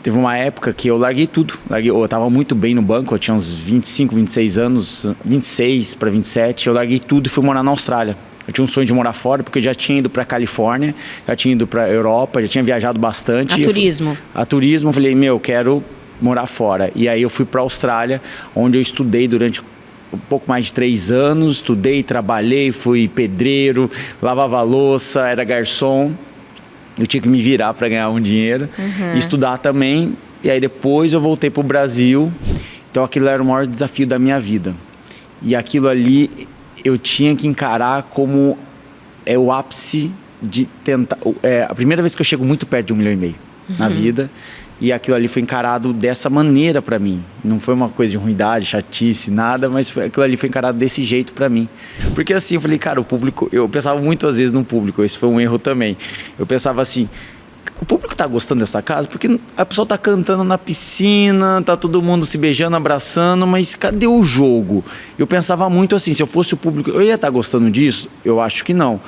teve uma época que eu larguei tudo. Eu estava muito bem no banco, eu tinha uns 25, 26 anos, 26 para 27. Eu larguei tudo e fui morar na Austrália. Eu tinha um sonho de morar fora, porque eu já tinha ido para Califórnia, já tinha ido para Europa, já tinha viajado bastante. A turismo? A turismo, eu falei, eu quero morar fora. E aí eu fui para a Austrália, onde eu estudei durante um pouco mais de 3 anos. Estudei, trabalhei, fui pedreiro, lavava louça, era garçom. Eu tinha que me virar para ganhar um dinheiro e estudar também. E aí depois eu voltei para o Brasil. Então aquilo era o maior desafio da minha vida. E aquilo ali eu tinha que encarar como o ápice de tentar... a primeira vez que eu chego muito perto de 1,5 milhão na vida. E aquilo ali foi encarado dessa maneira para mim. Não foi uma coisa de ruindade, chatice, nada, mas aquilo ali foi encarado desse jeito para mim. Porque assim, eu falei, cara, o público... Eu pensava muitas vezes no público, esse foi um erro também. Eu pensava assim, o público tá gostando dessa casa porque a pessoa tá cantando na piscina, tá todo mundo se beijando, abraçando, mas cadê o jogo? Eu pensava muito assim, se eu fosse o público, eu ia estar gostando disso? Eu acho que não.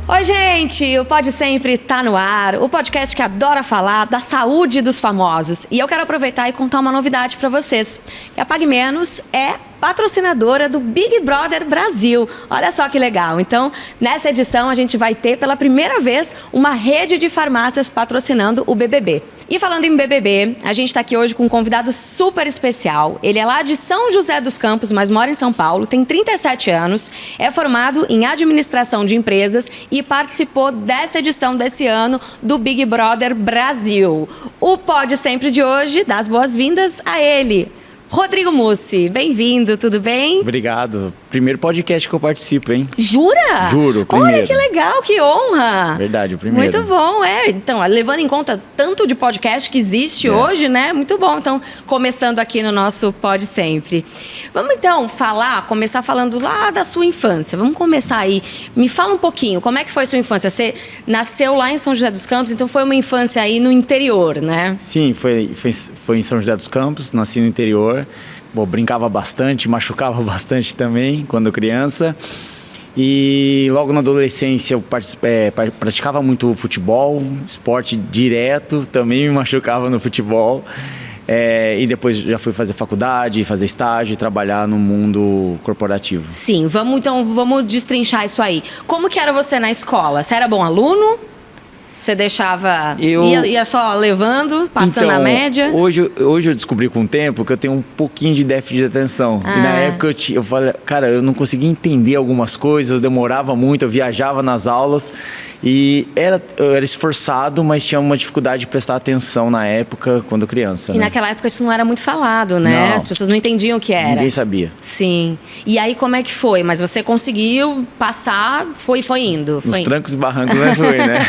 Oi, gente! O Pode Sempre tá no ar, o podcast que adora falar da saúde dos famosos. E eu quero aproveitar e contar uma novidade para vocês. A Pague Menos é patrocinadora do Big Brother Brasil. Olha só que legal. Então, nessa edição, a gente vai ter pela primeira vez uma rede de farmácias patrocinando o BBB. E falando em BBB, a gente está aqui hoje com um convidado super especial. Ele é lá de São José dos Campos, mas mora em São Paulo, tem 37 anos, é formado em administração de empresas e participou dessa edição desse ano do Big Brother Brasil. O Pode Sempre de hoje dá as boas-vindas a ele. Rodrigo Mussi, bem-vindo, tudo bem? Obrigado. Primeiro podcast que eu participo, hein? Jura? Juro, primeiro. Olha que legal, que honra. Verdade, o primeiro. Muito bom, Então, levando em conta tanto de podcast que existe hoje, né? Muito bom. Então, começando aqui no nosso Pode Sempre. Vamos então começar falando lá da sua infância. Vamos começar aí. Me fala um pouquinho, como é que foi sua infância? Você nasceu lá em São José dos Campos, então foi uma infância aí no interior, né? Sim, foi em São José dos Campos, nasci no interior. Bom, brincava bastante, machucava bastante também quando criança. E logo na adolescência eu praticava muito futebol, esporte direto, também me machucava no futebol. E depois já fui fazer faculdade, fazer estágio e trabalhar no mundo corporativo. Sim, vamos destrinchar isso aí. Como que era você na escola? Você era bom aluno? Você deixava... Ia só levando, passando a média? Hoje eu descobri com o tempo que eu tenho um pouquinho de déficit de atenção. E na época eu falei, cara, eu não conseguia entender algumas coisas, eu demorava muito, eu viajava nas aulas. E eu era esforçado, mas tinha uma dificuldade de prestar atenção na época, quando criança. E naquela época isso não era muito falado, né? Não. As pessoas não entendiam o que era. Ninguém sabia. Sim. E aí como é que foi? Mas você conseguiu passar, foi indo? Nos trancos e barrancos, né? Foi, né?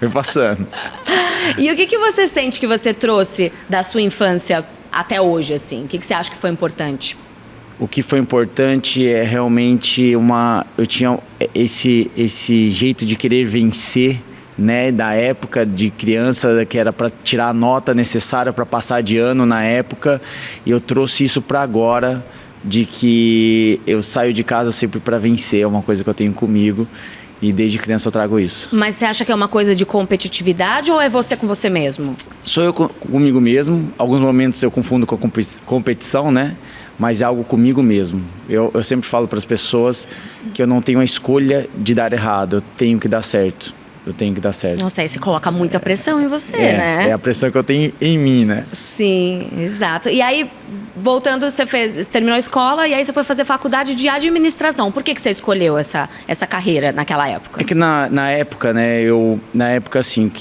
Foi passando. E o que você sente que você trouxe da sua infância até hoje, assim? O que você acha que foi importante? O que foi importante é realmente eu tinha esse jeito de querer vencer, né, da época de criança, que era para tirar a nota necessária para passar de ano na época, e eu trouxe isso para agora, de que eu saio de casa sempre para vencer, é uma coisa que eu tenho comigo. E desde criança eu trago isso. Mas você acha que é uma coisa de competitividade ou é você com você mesmo? Sou eu comigo mesmo. Alguns momentos eu confundo com a competição, né? Mas é algo comigo mesmo. Eu sempre falo para as pessoas que eu não tenho a escolha de dar errado. Eu tenho que dar certo. Nossa, aí você coloca muita pressão em você, né? É a pressão que eu tenho em mim, né? Sim, exato. E aí, voltando, você terminou a escola e aí você foi fazer faculdade de administração. Por que você escolheu essa carreira naquela época? É que na época, né, assim,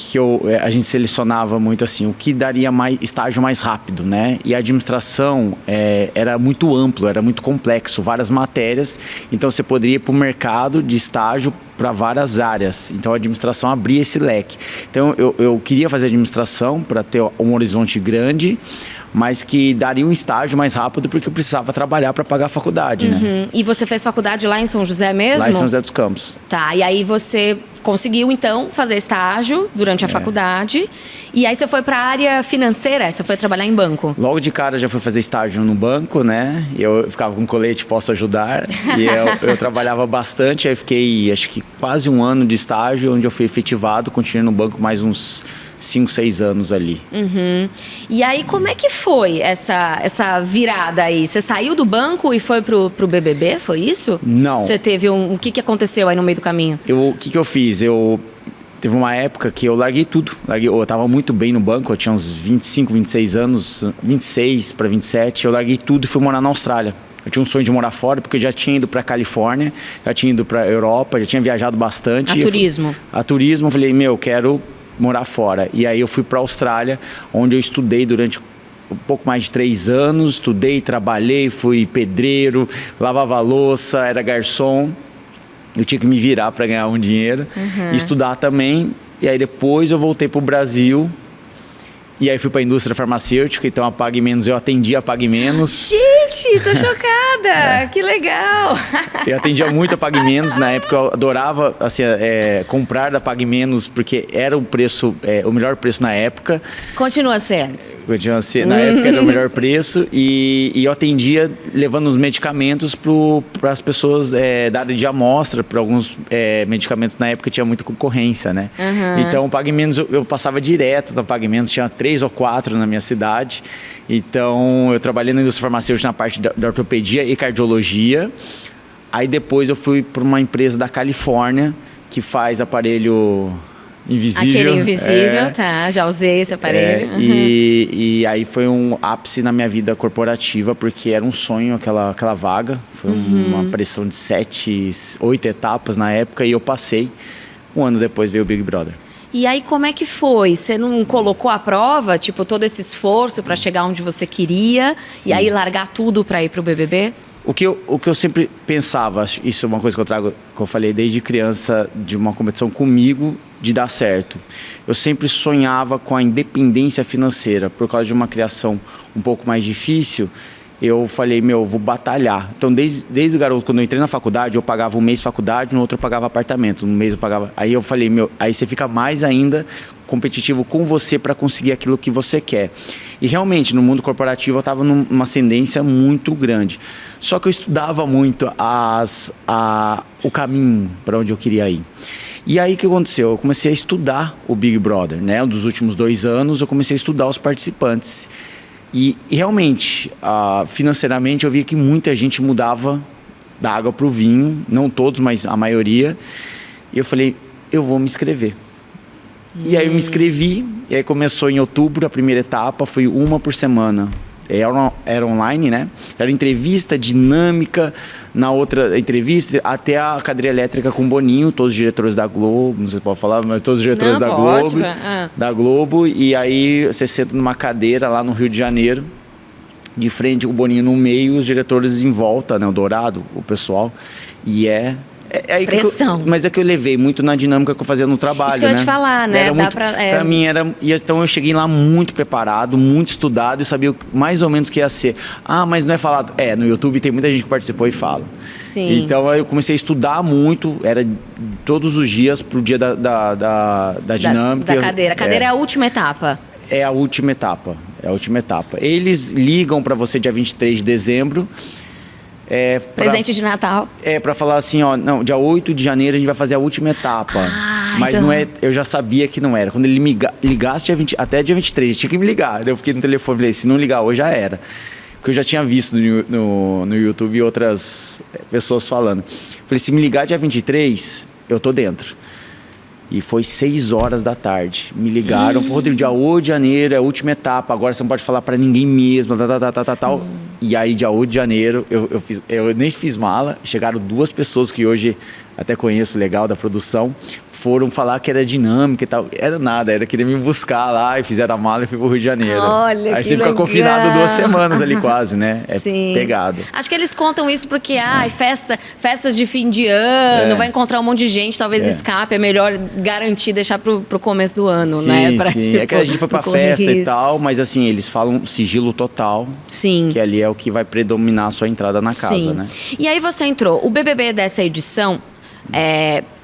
a gente selecionava muito assim, o que daria estágio mais rápido, né? E a administração era muito amplo, era muito complexo, várias matérias. Então você poderia ir para o mercado de estágio para várias áreas. Então a administração abria esse leque. Então eu queria fazer administração para ter um horizonte grande, mas que daria um estágio mais rápido porque eu precisava trabalhar para pagar a faculdade, né? E você fez faculdade lá em São José mesmo? Lá em São José dos Campos. Tá, e aí você conseguiu, então, fazer estágio durante a faculdade. E aí você foi para a área financeira, você foi trabalhar em banco. Logo de cara já fui fazer estágio no banco, né? Eu ficava com colete, posso ajudar. E eu trabalhava bastante, aí fiquei acho que quase um ano de estágio, onde eu fui efetivado, continuei no banco mais uns 5, 6 anos ali. Uhum. E aí, como é que foi essa virada aí? Você saiu do banco e foi pro BBB, foi isso? Não. Você teve o que aconteceu aí no meio do caminho? O que eu fiz? Teve uma época que eu larguei tudo. Eu estava muito bem no banco, eu tinha uns 25, 26 anos, 26 para 27. Eu larguei tudo e fui morar na Austrália. Eu tinha um sonho de morar fora, porque eu já tinha ido para Califórnia, já tinha ido para Europa, já tinha viajado bastante. A turismo? A turismo, eu falei, eu quero morar fora. E aí eu fui para a Austrália, onde eu estudei durante um pouco mais de 3 anos. Estudei, trabalhei, fui pedreiro, lavava louça, era garçom. Eu tinha que me virar para ganhar um dinheiro e estudar também. E aí depois eu voltei para o Brasil. E aí fui para a indústria farmacêutica, então a Pague Menos, eu atendia a Pague Menos. Gente, tô chocada! Que legal! Eu atendia muito a Pague Menos, na época eu adorava assim, comprar da Pague Menos, porque era um preço, o melhor preço na época. Continua sendo. Na época era o melhor preço e eu atendia levando os medicamentos para as pessoas da área de amostra, para alguns medicamentos na época tinha muita concorrência, né? Então o Pague Menos eu passava direto na Pague Menos, tinha 3 ou 4 na minha cidade. Então eu trabalhei na indústria farmacêutica na parte da ortopedia e cardiologia. Aí depois eu fui para uma empresa da Califórnia que faz aparelho invisível. Aquele invisível, tá, já usei esse aparelho. E aí foi um ápice na minha vida corporativa, porque era um sonho aquela vaga. Foi uma pressão de 7, 8 etapas na época e eu passei. Um ano depois veio o Big Brother. E aí, como é que foi? Você não colocou à prova, tipo, todo esse esforço para chegar onde você queria? Sim. E aí largar tudo para ir pro BBB? O que eu sempre pensava, isso é uma coisa que eu trago, que eu falei desde criança, de uma competição comigo, de dar certo. Eu sempre sonhava com a independência financeira, por causa de uma criação um pouco mais difícil. Eu falei, vou batalhar. Então, desde o garoto, quando eu entrei na faculdade, eu pagava um mês de faculdade, no outro eu pagava apartamento, no mês eu pagava... Aí eu falei, aí você fica mais ainda competitivo com você para conseguir aquilo que você quer. E realmente, no mundo corporativo, eu estava numa ascendência muito grande. Só que eu estudava muito o caminho para onde eu queria ir. E aí o que aconteceu? Eu comecei a estudar o Big Brother, né? Um dos últimos 2 anos, eu comecei a estudar os participantes. E realmente, financeiramente, eu via que muita gente mudava da água para o vinho, não todos, mas a maioria. E eu falei, eu vou me inscrever. E aí eu me inscrevi, e aí começou em outubro, a primeira etapa, foi 1 por semana. Era online, né? Era entrevista, dinâmica, na outra entrevista, até a cadeira elétrica com o Boninho, todos os diretores da Globo, não sei se pode falar, mas todos os diretores da Globo. E aí você senta numa cadeira lá no Rio de Janeiro, de frente o Boninho no meio, os diretores em volta, né? O Dourado, o pessoal. E pressão. Mas é que eu levei muito na dinâmica que eu fazia no trabalho, isso que eu ia te falar, né? Pra mim era... Então eu cheguei lá muito preparado, muito estudado e sabia mais ou menos o que ia ser. Mas não é falado... no YouTube tem muita gente que participou e fala. Sim. Então eu comecei a estudar muito, era todos os dias pro dia da dinâmica. Da cadeira. A cadeira é a última etapa. É a última etapa. Eles ligam para você dia 23 de dezembro. Presente de Natal. Para falar assim, dia 8 de janeiro a gente vai fazer a última etapa. Mas então... não é, eu já sabia que não era. Quando ele me ligasse até dia 23, ele tinha que me ligar. Daí eu fiquei no telefone e falei, se não ligar hoje já era. Porque eu já tinha visto no YouTube outras pessoas falando. Falei, se me ligar dia 23, eu tô dentro. E foi 6 horas da tarde. Me ligaram, falou, Rodrigo, dia 8 de janeiro é a última etapa, agora você não pode falar pra ninguém mesmo, tal. E aí, dia 8 de janeiro, eu nem fiz mala, chegaram 2 pessoas que hoje até conheço, legal, da produção, foram falar que era dinâmica e tal. Era nada, era querer me buscar lá e fizeram a mala e fui pro Rio de Janeiro. Olha, aí que você legal. fica confinado 2 semanas ali quase, né? Sim. Pegado. Acho que eles contam isso porque, festas de fim de ano, vai encontrar um monte de gente, talvez escape, é melhor garantir, deixar pro começo do ano, sim, né? Sim, é que a gente foi pra festa e tal, mas assim, eles falam sigilo total. Sim. Que ali é o que vai predominar a sua entrada na casa, né? E aí você entrou, o BBB dessa edição...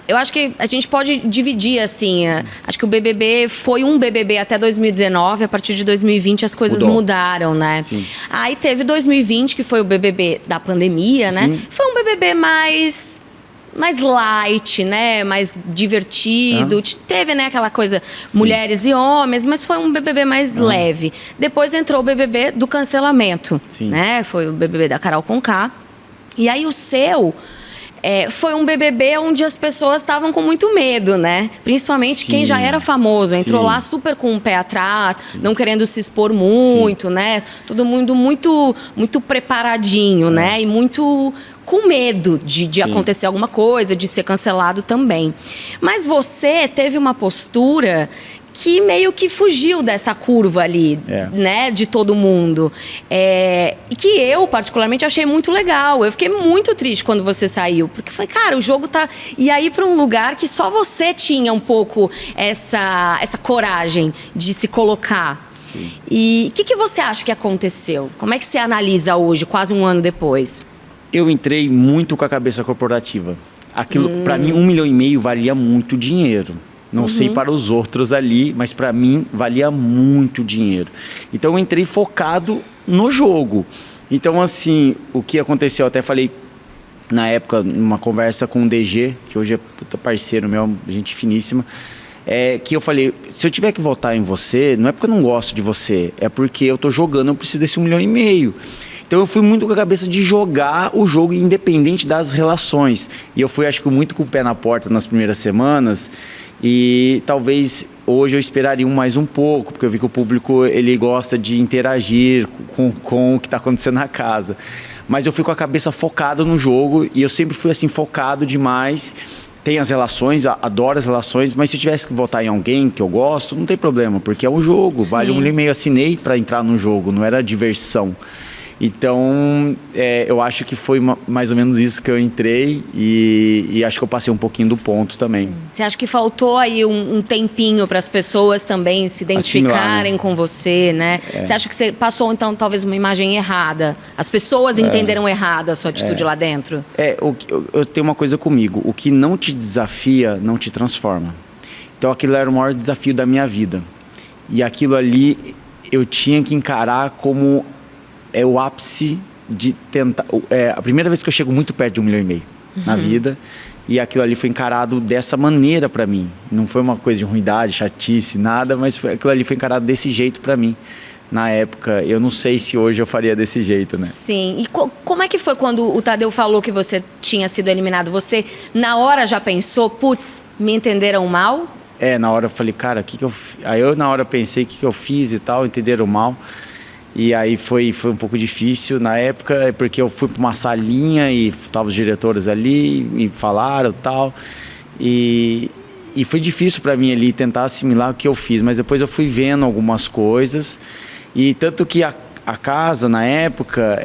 Eu acho que a gente pode dividir, assim, acho que o BBB foi um BBB até 2019, a partir de 2020 as coisas mudaram, né? Sim. Aí teve 2020, que foi o BBB da pandemia, né? Sim. Foi um BBB mais light, né? Mais divertido. Teve, né, aquela coisa, mulheres e homens, mas foi um BBB mais leve. Depois entrou o BBB do cancelamento, né? Foi o BBB da Carol Conká. E aí o seu... foi um BBB onde as pessoas estavam com muito medo, né? Principalmente quem já era famoso. Entrou lá super com o pé atrás, não querendo se expor muito, né? Todo mundo muito, muito preparadinho, né? E muito com medo de acontecer alguma coisa, de ser cancelado também. Mas você teve uma postura que meio que fugiu dessa curva ali, né, de todo mundo. E que eu, particularmente, achei muito legal. Eu fiquei muito triste quando você saiu, porque foi, cara, o jogo tá... E aí para um lugar que só você tinha um pouco essa coragem de se colocar. Sim. E o que você acha que aconteceu? Como é que você analisa hoje, quase um ano depois? Eu entrei muito com a cabeça corporativa. Aquilo, para mim, 1,5 milhão valia muito dinheiro. Não sei para os outros ali, mas para mim valia muito dinheiro. Então eu entrei focado no jogo. Então assim, o que aconteceu, eu até falei na época, numa conversa com o DG, que hoje é parceiro meu, gente finíssima, que eu falei, se eu tiver que votar em você, não é porque eu não gosto de você, é porque eu tô jogando, eu preciso desse 1,5 milhão. Então eu fui muito com a cabeça de jogar o jogo independente das relações. E eu fui, acho que, muito com o pé na porta nas primeiras semanas. E talvez hoje eu esperaria mais um pouco, porque eu vi que o público ele gosta de interagir com o que está acontecendo na casa. Mas eu fui com a cabeça focada no jogo e eu sempre fui assim focado demais. Tem as relações, adoro as relações, mas se eu tivesse que votar em alguém que eu gosto, não tem problema, porque é um jogo, vale 1,5 milhão, assinei para entrar no jogo, não era diversão. Então, eu acho que foi mais ou menos isso que eu entrei e acho que eu passei um pouquinho do ponto também. Sim. Você acha que faltou aí um tempinho para as pessoas também se identificarem com você, né? Você acha que você passou, então, talvez uma imagem errada? As pessoas entenderam errado a sua atitude lá dentro? Eu tenho uma coisa comigo, o que não te desafia, não te transforma. Então, aquilo era o maior desafio da minha vida. E aquilo ali, eu tinha que encarar como... o ápice de tentar... a primeira vez que eu chego muito perto de 1,5 milhão na vida, e aquilo ali foi encarado dessa maneira para mim. Não foi uma coisa de ruindade, chatice, nada, mas aquilo ali foi encarado desse jeito para mim. Na época, eu não sei se hoje eu faria desse jeito, né? Sim. E como é que foi quando o Tadeu falou que você tinha sido eliminado? Você, na hora, já pensou, putz, me entenderam mal? Na hora eu falei, cara, o que eu... Aí eu, na hora, pensei, o que eu fiz e tal, entenderam mal. E aí foi um pouco difícil na época, porque eu fui para uma salinha e estavam os diretores ali e falaram e tal. E foi difícil para mim ali tentar assimilar o que eu fiz, mas depois eu fui vendo algumas coisas. E tanto que a casa, na época,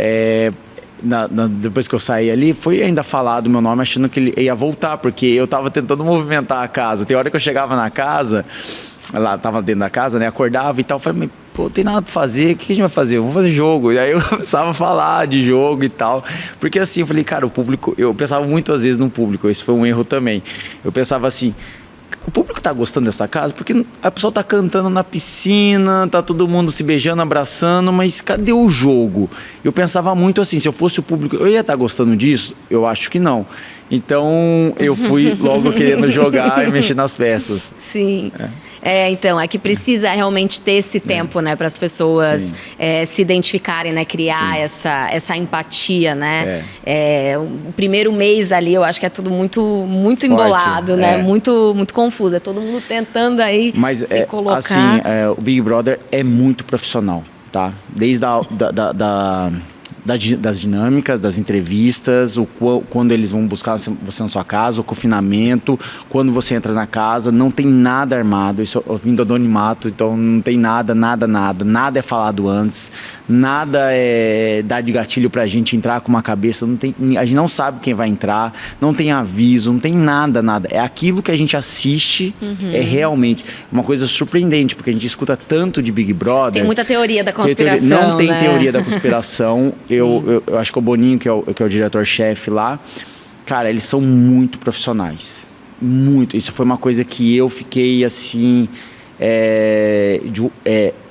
depois que eu saí ali, foi ainda falado o meu nome, achando que ele ia voltar, porque eu estava tentando movimentar a casa. Tem hora que eu chegava na casa, ela estava dentro da casa, né, acordava e tal, falei, pô, tem nada pra fazer, o que a gente vai fazer? Vamos fazer jogo. E aí eu começava a falar de jogo e tal. Porque assim, eu falei, cara, o público... Eu pensava muitas vezes no público, esse foi um erro também. Eu pensava assim, o público tá gostando dessa casa porque a pessoa tá cantando na piscina, tá todo mundo se beijando, abraçando, mas cadê o jogo? Eu pensava muito assim, se eu fosse o público, eu ia estar gostando disso? Eu acho que não. Então, eu fui logo querendo jogar e mexer nas peças. Sim. Então, é que precisa realmente ter esse tempo, né? Para as pessoas se identificarem, né? Criar essa empatia, né? O primeiro mês ali, eu acho que é tudo muito embolado, né? Muito confuso. É todo mundo tentando aí se colocar. Assim, o Big Brother é muito profissional, tá? Desde das dinâmicas, das entrevistas, quando eles vão buscar você na sua casa, o confinamento, quando você entra na casa, não tem nada armado, isso eu vim do anonimato, então não tem nada é falado antes, nada dá de gatilho pra gente entrar com uma cabeça, a gente não sabe quem vai entrar, não tem aviso, não tem nada, é aquilo que a gente assiste, é realmente uma coisa surpreendente, porque a gente escuta tanto de Big Brother. Tem muita teoria da conspiração, não tem teoria da conspiração. Eu acho que o Boninho, que é o diretor-chefe lá, cara, eles são muito profissionais. Muito. Isso foi uma coisa que eu fiquei assim...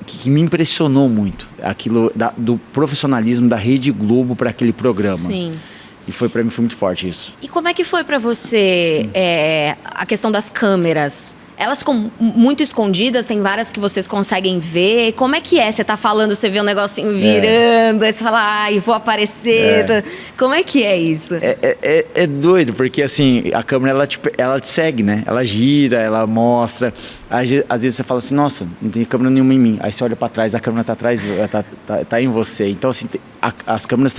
que me impressionou muito. Aquilo do profissionalismo da Rede Globo para aquele programa. Sim. E para mim foi muito forte isso. E como é que foi para você a questão das câmeras? Elas ficam muito escondidas, tem várias que vocês conseguem ver. Como é que é? Você tá falando, você vê um negocinho virando, aí você fala, ai, vou aparecer. Como é que é isso? É doido, porque assim, a câmera, ela te segue, né? Ela gira, ela mostra. Às vezes você fala assim, nossa, não tem câmera nenhuma em mim. Aí você olha pra trás, a câmera tá atrás, tá em você. Então, assim, as câmeras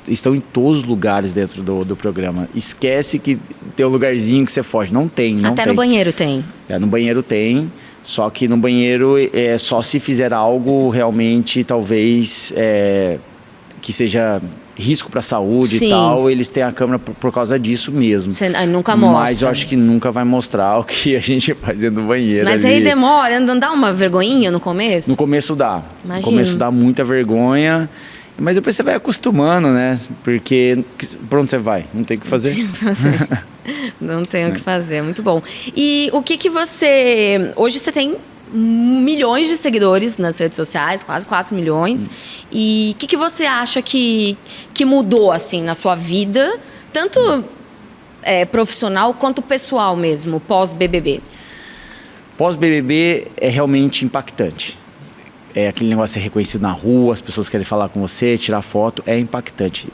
estão em todos os lugares dentro do programa. Esquece que tem um lugarzinho que você foge. Não tem. Até no banheiro tem. No banheiro tem, só que no banheiro só se fizer algo realmente, talvez, que seja risco para a saúde. Sim. E tal, eles têm a câmera por causa disso mesmo. Você nunca mostra. Mas eu acho que nunca vai mostrar o que a gente faz dentro do banheiro. Mas ali. Aí demora, não dá uma vergonhinha no começo? No começo dá. Imagino. No começo dá muita vergonha. Mas depois você vai acostumando, né? Porque pra onde você vai? Não tem o que fazer. Não tem o que fazer, muito bom. E o que você... Hoje você tem milhões de seguidores nas redes sociais, quase 4 milhões. E o que você acha que mudou, assim, na sua vida? Tanto profissional quanto pessoal mesmo, pós-BBB? Pós-BBB é realmente impactante. Aquele negócio de ser reconhecido na rua, as pessoas querem falar com você, tirar foto, é impactante.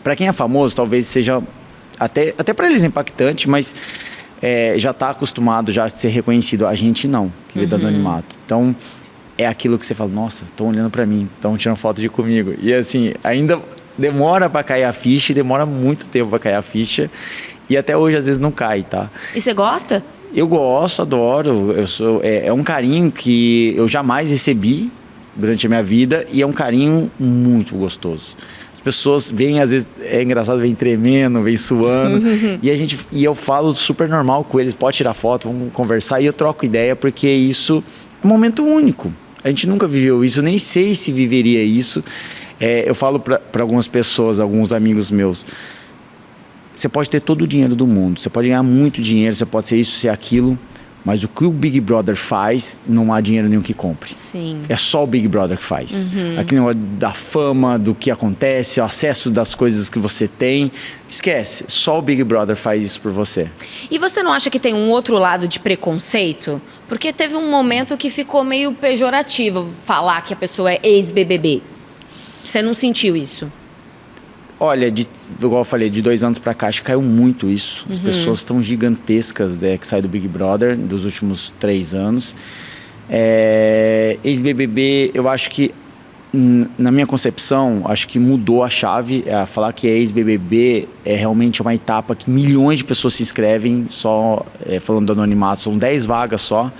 Para quem é famoso, talvez seja, até para eles é impactante, mas já está acostumado já a ser reconhecido. A gente não, que veio do anonimato. Então, é aquilo que você fala, nossa, estão olhando para mim, estão tirando foto comigo. E assim, ainda demora para cair a ficha, demora muito tempo para cair a ficha, e até hoje às vezes não cai, tá? E você gosta? Eu gosto, adoro. É um carinho que eu jamais recebi durante a minha vida e é um carinho muito gostoso. As pessoas vêm, às vezes, é engraçado, vêm tremendo, vêm suando. E eu falo super normal com eles, pode tirar foto, vamos conversar. E eu troco ideia porque isso é um momento único. A gente nunca viveu isso, nem sei se viveria isso. Eu falo para algumas pessoas, alguns amigos meus, você pode ter todo o dinheiro do mundo, você pode ganhar muito dinheiro, você pode ser isso, ser aquilo, mas o que o Big Brother faz, não há dinheiro nenhum que compre. Sim. É só o Big Brother que faz. Aquele negócio da fama, do que acontece, o acesso das coisas que você tem, esquece. Só o Big Brother faz isso por você. E você não acha que tem um outro lado de preconceito? Porque teve um momento que ficou meio pejorativo falar que a pessoa é ex-BBB. Você não sentiu isso? Olha, igual eu falei, de 2 anos pra cá, acho que caiu muito isso. As pessoas estão gigantescas, que saem do Big Brother dos últimos 3 anos. Ex-BBB, eu acho que, na minha concepção, acho que mudou a chave. Falar que é ex-BBB é realmente uma etapa que milhões de pessoas se inscrevem, só falando do anonimato, são 10 vagas só.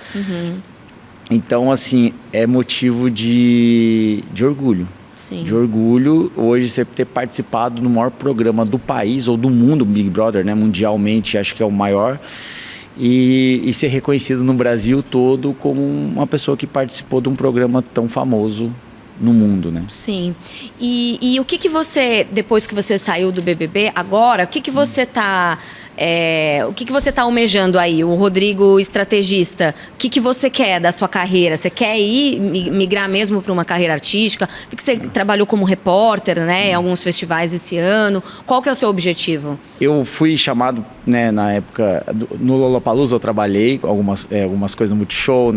Então, assim, é motivo de orgulho. Sim. De orgulho, hoje você ter participado no maior programa do país ou do mundo, Big Brother, né? Mundialmente, acho que é o maior, e ser reconhecido no Brasil todo como uma pessoa que participou de um programa tão famoso no mundo, né? Sim. E o que você, depois que você saiu do BBB, agora, o que você tá... o que você está almejando aí, o Rodrigo estrategista? O que você quer da sua carreira? Você quer migrar mesmo para uma carreira artística? Porque você trabalhou como repórter, né, em alguns festivais esse ano. Qual que é o seu objetivo? Eu fui chamado, né, na época, no Lollapalooza eu trabalhei algumas coisas no Multishow,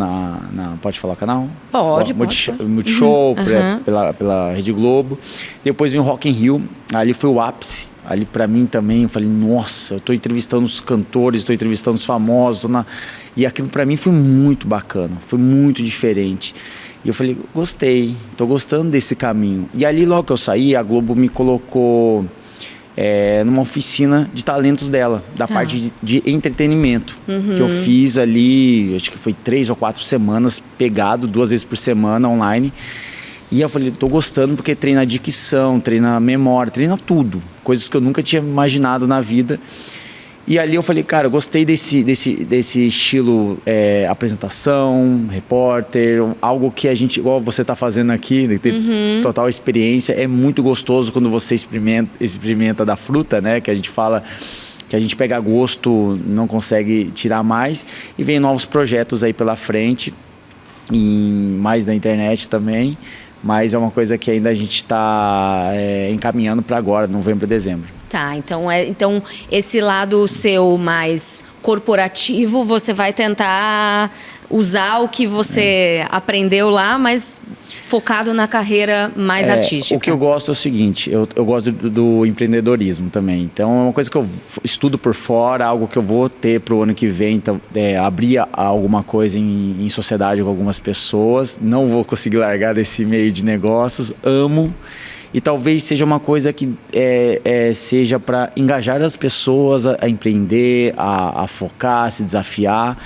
pode falar o canal? Pode. Multishow, pela Rede Globo. Depois vim o Rock in Rio, ali foi o ápice. Ali pra mim também, eu falei, nossa, eu tô entrevistando os cantores, tô entrevistando os famosos, e aquilo pra mim foi muito bacana, foi muito diferente. E eu falei, gostei, tô gostando desse caminho. E ali logo que eu saí, a Globo me colocou numa oficina de talentos dela, da parte de entretenimento, que eu fiz ali, acho que foi 3 ou 4 semanas, pegado 2 vezes por semana online. E eu falei, tô gostando porque treina dicção, treina memória, treina tudo. Coisas que eu nunca tinha imaginado na vida. E ali eu falei, cara, eu gostei desse estilo apresentação, repórter, algo que a gente, igual você tá fazendo aqui, né, ter total experiência. É muito gostoso quando você experimenta da fruta, né? Que a gente fala que a gente pega gosto, não consegue tirar mais, e vem novos projetos aí pela frente, mais na internet também, mas é uma coisa que ainda a gente está encaminhando para agora, novembro, dezembro. Tá, então esse lado seu mais corporativo, você vai tentar usar o que você aprendeu lá, mas focado na carreira mais artística. O que eu gosto é o seguinte, eu gosto do empreendedorismo também. Então é uma coisa que eu estudo por fora, algo que eu vou ter para o ano que vem, então, abrir alguma coisa em sociedade com algumas pessoas. Não vou conseguir largar desse meio de negócios, amo. E talvez seja uma coisa que seja para engajar as pessoas a empreender, a focar, a se desafiar.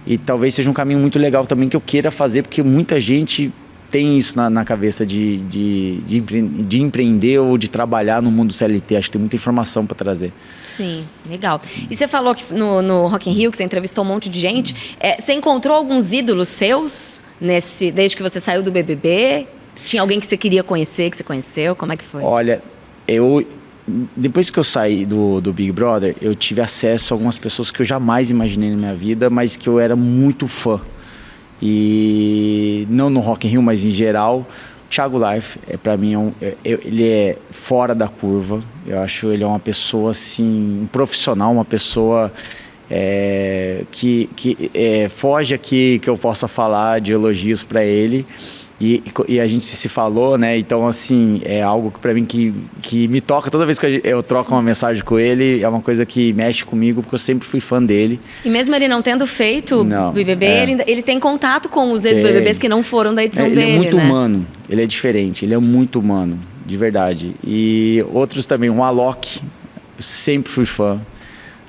E talvez seja um caminho muito legal também que eu queira fazer, porque muita gente tem isso na cabeça de empreender ou de trabalhar no mundo CLT. Acho que tem muita informação para trazer. Sim, legal. E você falou que no Rock in Rio, que você entrevistou um monte de gente, você encontrou alguns ídolos seus desde que você saiu do BBB? Tinha alguém que você queria conhecer, que você conheceu? Como é que foi? Olha, depois que eu saí do Big Brother, eu tive acesso a algumas pessoas que eu jamais imaginei na minha vida, mas que eu era muito fã. E não no Rock in Rio, mas em geral. Thiago Life, para mim, ele é fora da curva. Eu acho ele é uma pessoa, assim, um profissional, uma pessoa que foge aqui que eu possa falar de elogios para ele. E a gente se falou, né? Então, assim, é algo que pra mim que me toca. Toda vez que eu troco uma mensagem com ele, é uma coisa que mexe comigo, porque eu sempre fui fã dele. E mesmo ele não tendo feito BBB, ele tem contato com os ex-BBBs que não foram da edição dele, Ele é muito né? humano, ele é diferente, ele é muito humano, de verdade. E outros também, o Alok, eu sempre fui fã,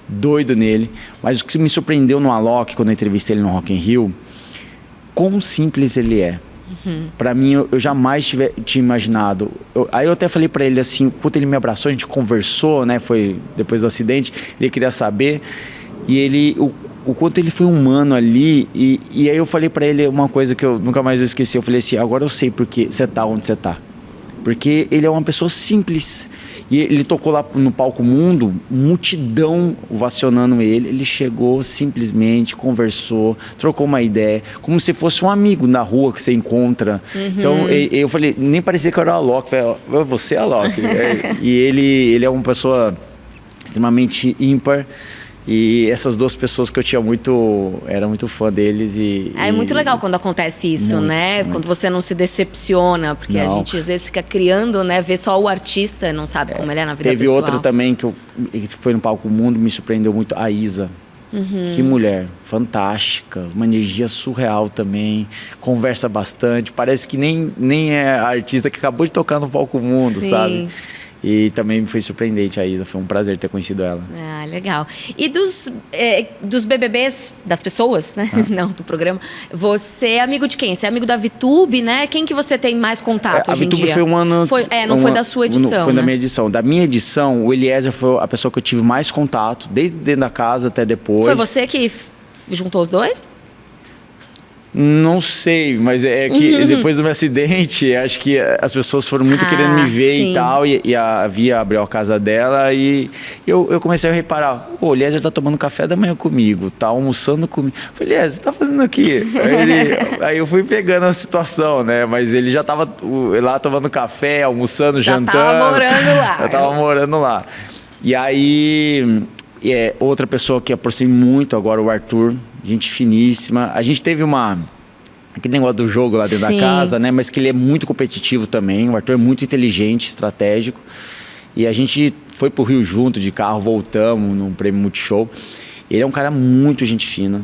doido nele. Mas o que me surpreendeu no Alok, quando eu entrevistei ele no Rock in Rio, quão simples ele é. Pra mim, eu jamais tinha imaginado. Aí eu até falei pra ele assim, quando ele me abraçou, a gente conversou, né? Foi depois do acidente, ele queria saber. E o quanto ele foi humano ali. E aí eu falei pra ele uma coisa que eu nunca mais vou esquecer. Eu falei assim, agora eu sei porque você tá onde você tá. Porque ele é uma pessoa simples. E ele tocou lá no Palco Mundo, multidão ovacionando ele. Ele chegou simplesmente, conversou, trocou uma ideia, como se fosse um amigo na rua que você encontra. Então, eu falei, nem parecia que eu era o Alok. Falei, você é Alok. E ele é uma pessoa extremamente ímpar. E essas duas pessoas que eu era muito fã deles. É muito legal quando acontece isso, muito, né? Muito. Quando você não se decepciona, porque a gente às vezes fica criando, né? Vê só o artista, não sabe como ele é na vida pessoal. Teve outra também que foi no Palco Mundo, me surpreendeu muito, a Isa. Que mulher, fantástica, uma energia surreal também, conversa bastante, parece que nem é a artista que acabou de tocar no Palco Mundo, sabe? E também foi surpreendente a Isa, foi um prazer ter conhecido ela. Ah, legal. E dos BBBs, das pessoas, né? Não, do programa, você é amigo de quem? Você é amigo da VTube, né? Quem que você tem mais contato hoje em dia? A VTube foi um ano... não foi da sua edição, Foi né? da minha edição. Da minha edição, o Eliezer foi a pessoa que eu tive mais contato, desde dentro da casa até depois. Foi você que juntou os dois? Não sei, mas é que depois do meu acidente, acho que as pessoas foram muito querendo me ver e tal, e a Via abriu a casa dela e eu comecei a reparar, o Eliezer tá tomando café da manhã comigo, tá almoçando comigo. Eu falei, Eliezer, você tá fazendo aqui? Aí eu fui pegando a situação, né, mas ele já tava lá tomando café, almoçando, jantando. Já tava morando lá. Já tava morando lá. E aí, outra pessoa que aproximei muito agora, o Arthur, gente finíssima. A gente teve aquele negócio do jogo lá dentro da casa, né? Mas que ele é muito competitivo também. O Arthur é muito inteligente, estratégico. E a gente foi pro Rio junto de carro, voltamos num prêmio Multishow. Ele é um cara muito gente fina.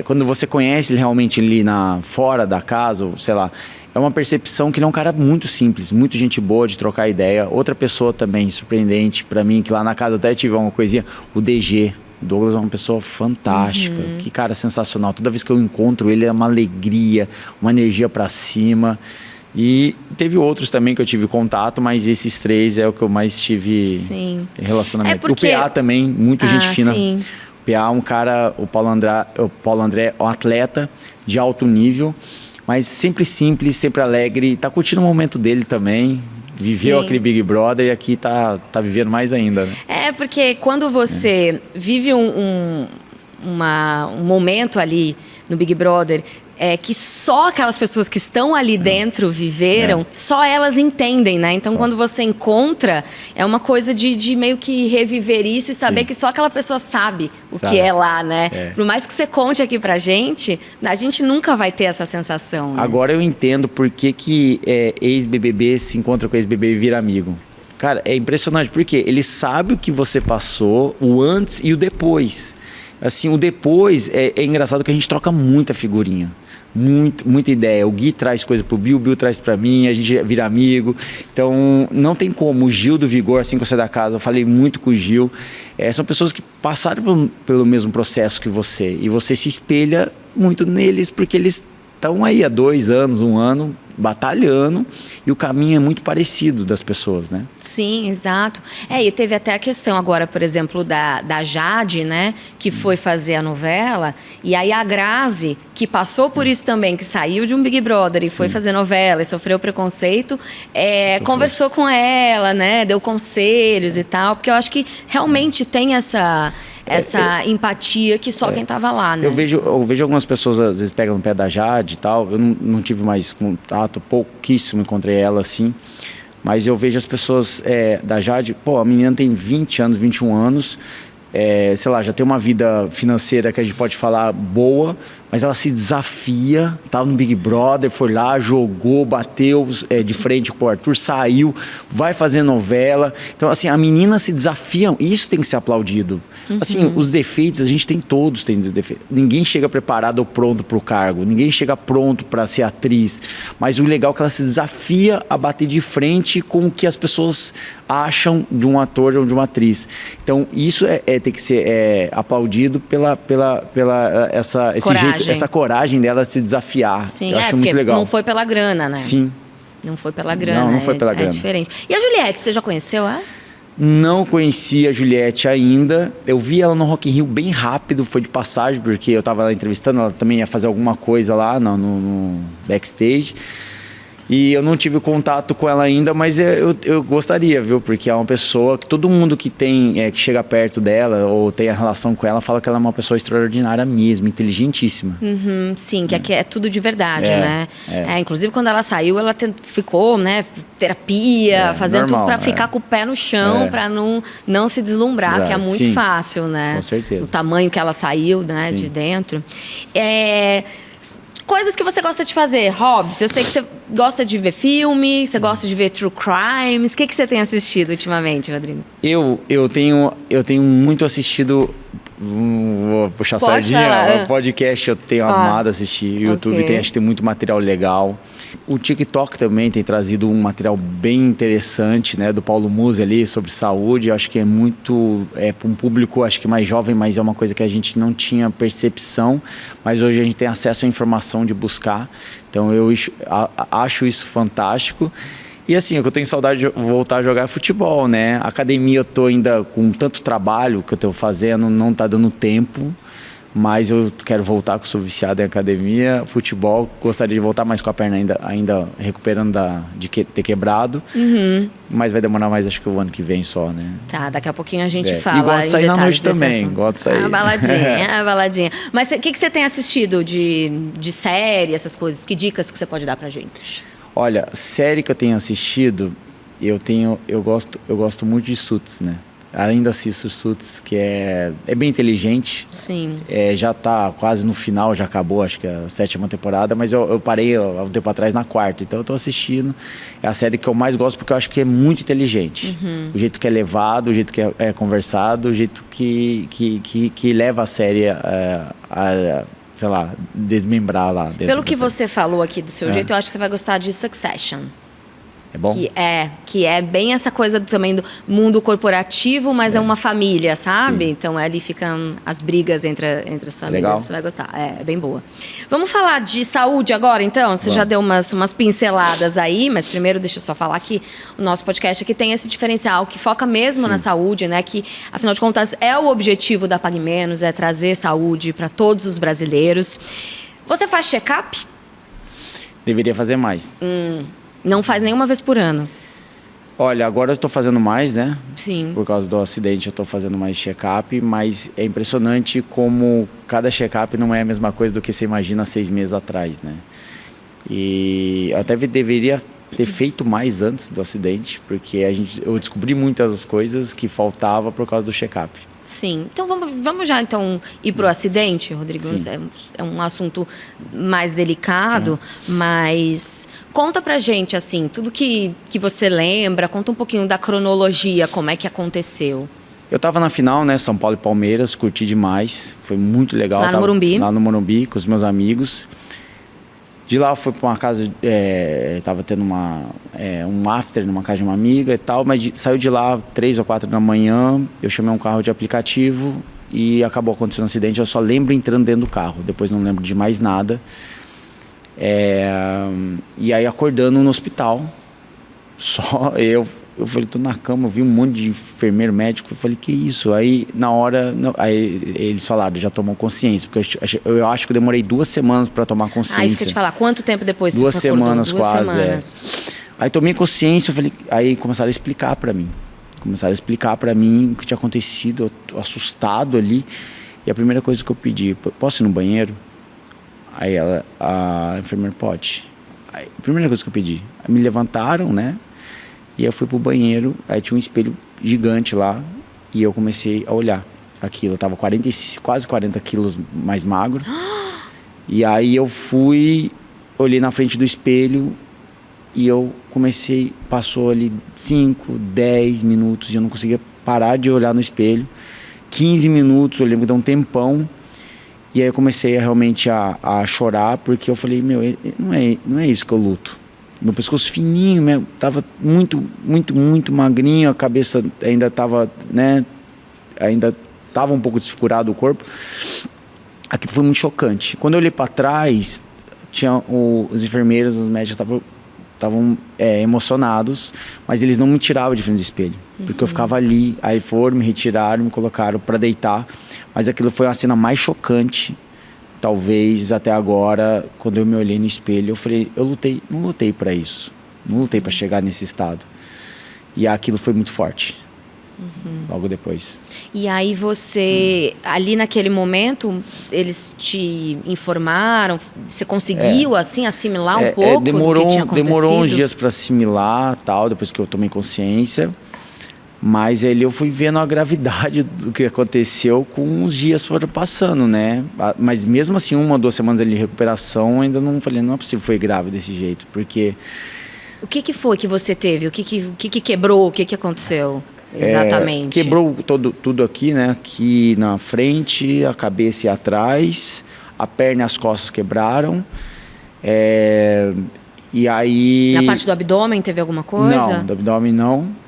Quando você conhece ele realmente ali fora da casa, ou sei lá, é uma percepção que ele é um cara muito simples, muito gente boa de trocar ideia. Outra pessoa também surpreendente pra mim, que lá na casa até tive uma coisinha, o DG. O Douglas é uma pessoa fantástica, que cara sensacional. Toda vez que eu encontro ele é uma alegria, uma energia pra cima. E teve outros também que eu tive contato, mas esses três é o que eu mais tive relacionamento. O PA também, muito gente fina. O PA é um cara, o Paulo André é um atleta de alto nível, mas sempre simples, sempre alegre. Tá curtindo o momento dele também. Viveu Sim. aquele Big Brother e aqui tá vivendo mais ainda, né? Porque quando você vive um momento ali no Big Brother que só aquelas pessoas que estão ali dentro viveram, só elas entendem, né? Então, quando você encontra, é uma coisa de meio que reviver isso e saber que só aquela pessoa sabe o que é lá, né? Por mais que você conte aqui pra gente, a gente nunca vai ter essa sensação. Né? Agora eu entendo por que ex-BBB se encontra com ex-BBB e vira amigo. Cara, é impressionante, porque ele sabe o que você passou, o antes e o depois. Assim, o depois é engraçado que a gente troca muita figurinha. Muita ideia. O Gui traz coisa pro Bill, o Bill traz pra mim, a gente vira amigo. Então, não tem como. O Gil do Vigor, assim que eu saí da casa, eu falei muito com o Gil. São pessoas que passaram pelo mesmo processo que você. E você se espelha muito neles, porque eles estão aí há 2 anos, 1 ano, batalhando, e o caminho é muito parecido das pessoas, né? Sim, exato. E teve até a questão agora, por exemplo, da Jade, né? Que foi fazer a novela, e aí a Grazi, que passou por isso também, que saiu de um Big Brother e foi fazer novela e sofreu preconceito, conversou com ela, né? Deu conselhos e tal, porque eu acho que realmente tem essa empatia que só quem estava lá, né? Eu vejo algumas pessoas, às vezes, pegam no pé da Jade e tal. Eu não tive mais contato, pouquíssimo encontrei ela assim. Mas eu vejo as pessoas da Jade, a menina tem 20 anos, 21 anos, sei lá, já tem uma vida financeira que a gente pode falar boa, mas ela se desafia, tava no Big Brother, foi lá, jogou, bateu de frente com o Arthur, saiu, vai fazer novela. Então, assim, a menina se desafia, isso tem que ser aplaudido. Assim, os defeitos, a gente todos tem defeitos. Ninguém chega preparado ou pronto para o cargo, ninguém chega pronto para ser atriz, mas o legal é que ela se desafia a bater de frente com o que as pessoas acham de um ator ou de uma atriz. Então, isso tem que ser aplaudido pela esse jeito, essa coragem dela de se desafiar. Sim, eu acho muito legal. Não foi pela grana, né? Sim. Não foi pela grana. Não foi pela grana. É diferente. E a Juliette, você já conheceu ela? Não conhecia a Juliette ainda. Eu vi ela no Rock in Rio bem rápido, foi de passagem, porque eu estava lá entrevistando, ela também ia fazer alguma coisa lá no backstage. E eu não tive contato com ela ainda, mas eu gostaria, viu? Porque é uma pessoa que todo mundo que que chega perto dela ou tem a relação com ela fala que ela é uma pessoa extraordinária mesmo, inteligentíssima. Sim, que é tudo de verdade, né? Inclusive, quando ela saiu, ela ficou, né? Terapia, fazendo normal, tudo para ficar com o pé no chão, para não se deslumbrar, que é muito fácil, né? Com certeza. O tamanho que ela saiu, né? De dentro. Coisas que você gosta de fazer, hobbies. Eu sei que você gosta de ver filme, você gosta de ver true crimes. O que você tem assistido ultimamente, Rodrigo? Eu tenho muito assistido. Vou puxar a sardinha. O podcast eu tenho amado assistir. O YouTube acho que tem muito material legal. O TikTok também tem trazido um material bem interessante, né? Do Paulo Musi ali, sobre saúde. Eu acho que é muito... para um público, acho que mais jovem, mas é uma coisa que a gente não tinha percepção. Mas hoje a gente tem acesso à informação de buscar. Então eu acho isso fantástico. E assim, o que eu tenho saudade de voltar a jogar é futebol, né? Academia eu tô ainda com tanto trabalho que eu tô fazendo, não tá dando tempo. Mas eu quero voltar, que eu sou viciado em academia. Futebol, gostaria de voltar mais com a perna ainda recuperando de ter quebrado. Mas vai demorar mais, acho que o ano que vem só, né? Tá, daqui a pouquinho a gente fala. E gosto de sair na noite também, gosto de sair. Baladinha. Mas o que você tem assistido de série, essas coisas? Que dicas que você pode dar pra gente? Olha, série que eu tenho assistido, eu gosto muito de Suits, né? Ainda assisto Suits, que é bem inteligente. Sim. Já tá quase no final, já acabou, acho que a 7ª temporada, mas eu parei há um tempo atrás na 4ª, então eu tô assistindo. É a série que eu mais gosto porque eu acho que é muito inteligente. O jeito que é levado, o jeito que é conversado, o jeito que leva a série sei lá, desmembrar lá dentro. Pelo que você falou aqui do seu jeito, eu acho que você vai gostar de Succession. É bom? Que é bem essa coisa também do mundo corporativo, mas é uma família, sabe? Sim. Então ali ficam as brigas entre as famílias. Legal. Você vai gostar. É bem boa. Vamos falar de saúde agora, então? Você já deu umas pinceladas aí, mas primeiro deixa eu só falar que o nosso podcast aqui tem esse diferencial que foca mesmo na saúde, né? Que, afinal de contas, é o objetivo da Pague Menos, é trazer saúde para todos os brasileiros. Você faz check-up? Deveria fazer mais. Não faz nenhuma vez por ano. Olha, agora eu estou fazendo mais, né? Sim. Por causa do acidente eu estou fazendo mais check-up, mas é impressionante como cada check-up não é a mesma coisa do que você imagina 6 meses atrás, né? E eu até deveria ter feito mais antes do acidente, porque eu descobri muitas coisas que faltava por causa do check-up. Sim. Então vamos já então ir para o acidente, Rodrigo. É um assunto mais delicado, mas conta pra gente, assim, tudo que você lembra, conta um pouquinho da cronologia, como é que aconteceu. Eu estava na final, né, São Paulo e Palmeiras, curti demais, foi muito legal. Lá no Morumbi? Lá no Morumbi, com os meus amigos. De lá eu fui para uma casa, estava tendo um after numa casa de uma amiga e tal, mas saiu de lá 3 ou 4 da manhã, eu chamei um carro de aplicativo e acabou acontecendo um acidente. Eu só lembro entrando dentro do carro, depois não lembro de mais nada. E aí acordando no hospital, só eu falei, tô na cama, eu vi um monte de enfermeiro médico, eu falei, que isso? Aí na hora, aí eles falaram, já tomou consciência, porque eu acho que eu demorei 2 semanas para tomar consciência. Isso que eu ia te falar, quanto tempo depois 2 você acordou? semanas quase, Aí tomei consciência, eu falei, aí começaram a explicar para mim. O que tinha acontecido, eu assustado ali. E a primeira coisa que eu pedi, posso ir no banheiro? Aí a enfermeira, pode. Aí, a primeira coisa que eu pedi, me levantaram, né? E eu fui pro banheiro, aí tinha um espelho gigante lá, e eu comecei a olhar aquilo. Eu tava quase 40 quilos mais magro. E aí eu olhei na frente do espelho, e eu passou ali 5, 10 minutos, e eu não conseguia parar de olhar no espelho. 15 minutos, eu lembro que deu um tempão, e aí eu comecei realmente a chorar, porque eu falei, não é isso que eu luto. Meu pescoço fininho, tava muito, muito, muito magrinho, a cabeça ainda tava, né, ainda tava um pouco desfigurado o corpo. Aquilo foi muito chocante. Quando eu olhei para trás, tinha os enfermeiros, os médicos estavam emocionados, mas eles não me tiravam de frente do espelho, porque eu ficava ali. Aí foram, me retiraram, me colocaram para deitar, mas aquilo foi a cena mais chocante, talvez até agora. Quando eu me olhei no espelho, eu falei, não lutei para isso, não lutei para chegar nesse estado. E aquilo foi muito forte, logo depois. E aí você, ali naquele momento, eles te informaram, você conseguiu assim assimilar um pouco do que tinha acontecido? Demorou uns dias para assimilar, tal, depois que eu tomei consciência. Mas ali eu fui vendo a gravidade do que aconteceu com os dias foram passando, né? Mas mesmo assim, 1 ou 2 semanas ali de recuperação, ainda não falei, não é possível que foi grave desse jeito, porque... O que foi que você teve? O que quebrou? O que aconteceu exatamente? Quebrou tudo aqui, né? Aqui na frente, a cabeça e atrás, a perna e as costas quebraram. E aí... Na parte do abdômen teve alguma coisa? Não, do abdômen não.